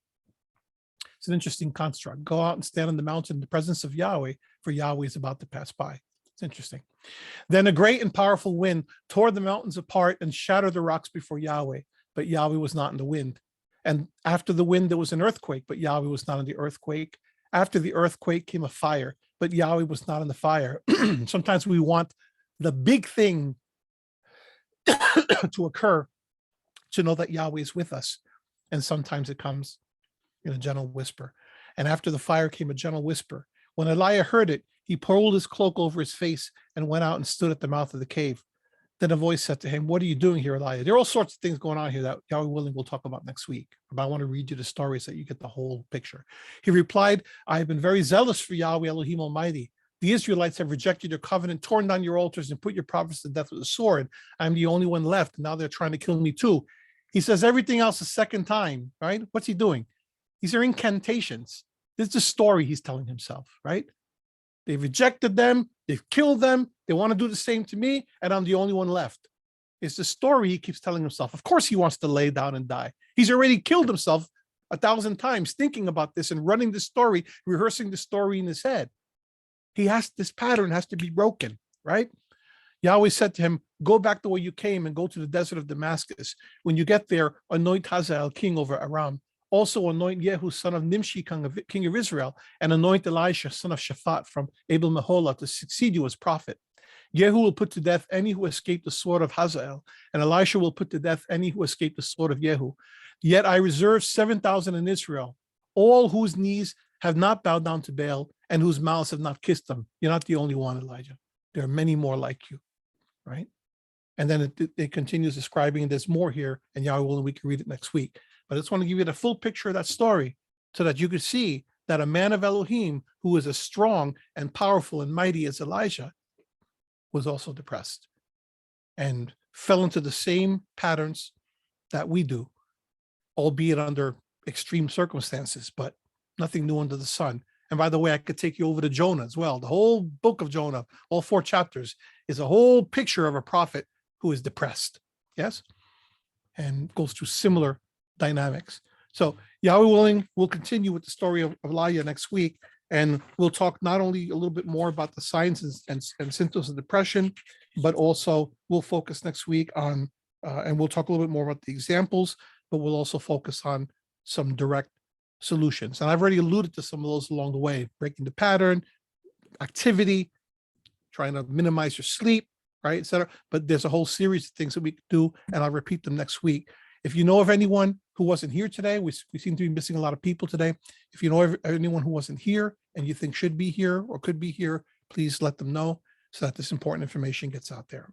It's an interesting construct. Go out and stand on the mountain in the presence of Yahweh, for Yahweh is about to pass by. It's interesting. Then a great and powerful wind tore the mountains apart and shattered the rocks before Yahweh, but Yahweh was not in the wind. And after the wind, there was an earthquake, but Yahweh was not in the earthquake. After the earthquake came a fire, but Yahweh was not in the fire. Sometimes we want the big thing to occur to know that Yahweh is with us. And sometimes it comes in a gentle whisper. And after the fire came a gentle whisper. When Elijah heard it, he pulled his cloak over his face and went out and stood at the mouth of the cave. Then a voice said to him, what are you doing here, Elijah? There are all sorts of things going on here that Yahweh willing we'll talk about next week. But I want to read you the stories so that you get the whole picture. He replied, I have been very zealous for Yahweh Elohim Almighty. The Israelites have rejected your covenant, torn down your altars, and put your prophets to death with a sword. I'm the only one left, and now they're trying to kill me too. He says everything else a second time, right? What's he doing? These are incantations. This is the story he's telling himself, right? They've rejected them. They've killed them. They want to do the same to me, and I'm the only one left. It's the story he keeps telling himself. Of course he wants to lay down and die. He's already killed himself 1,000 times thinking about this and running the story, rehearsing the story in his head. This pattern has to be broken, right? Yahweh said to him, go back the way you came and go to the desert of Damascus. When you get there, anoint Hazael king over Aram. Also anoint Yehu, son of Nimshi, king of Israel, and anoint Elisha, son of Shaphat, from Abel Meholah, to succeed you as prophet. Yehu will put to death any who escaped the sword of Hazael, and Elisha will put to death any who escaped the sword of Yehu. Yet I reserve 7,000 in Israel, all whose knees have not bowed down to Baal, and whose mouths have not kissed them. You're not the only one, Elijah. There are many more like you, right? And then it continues describing, and there's more here, and Yahweh willing, we can read it next week. But I just want to give you the full picture of that story so that you could see that a man of Elohim who is as strong and powerful and mighty as Elijah was also depressed and fell into the same patterns that we do, albeit under extreme circumstances, but nothing new under the sun. And by the way, I could take you over to Jonah as well. The whole book of Jonah, all 4 chapters, is a whole picture of a prophet who is depressed. Yes? and goes through similar dynamics. So Yahweh willing, we'll continue with the story of Elijah next week. And we'll talk not only a little bit more about the signs and symptoms of depression, but also we'll focus next week on, and we'll talk a little bit more about the examples, but we'll also focus on some direct solutions. And I've already alluded to some of those along the way: breaking the pattern, activity, trying to minimize your sleep, right, et cetera. But there's a whole series of things that we can do, and I'll repeat them next week. If you know of anyone who wasn't here today, we seem to be missing a lot of people today. If you know of anyone who wasn't here and you think should be here or could be here, please let them know so that this important information gets out there.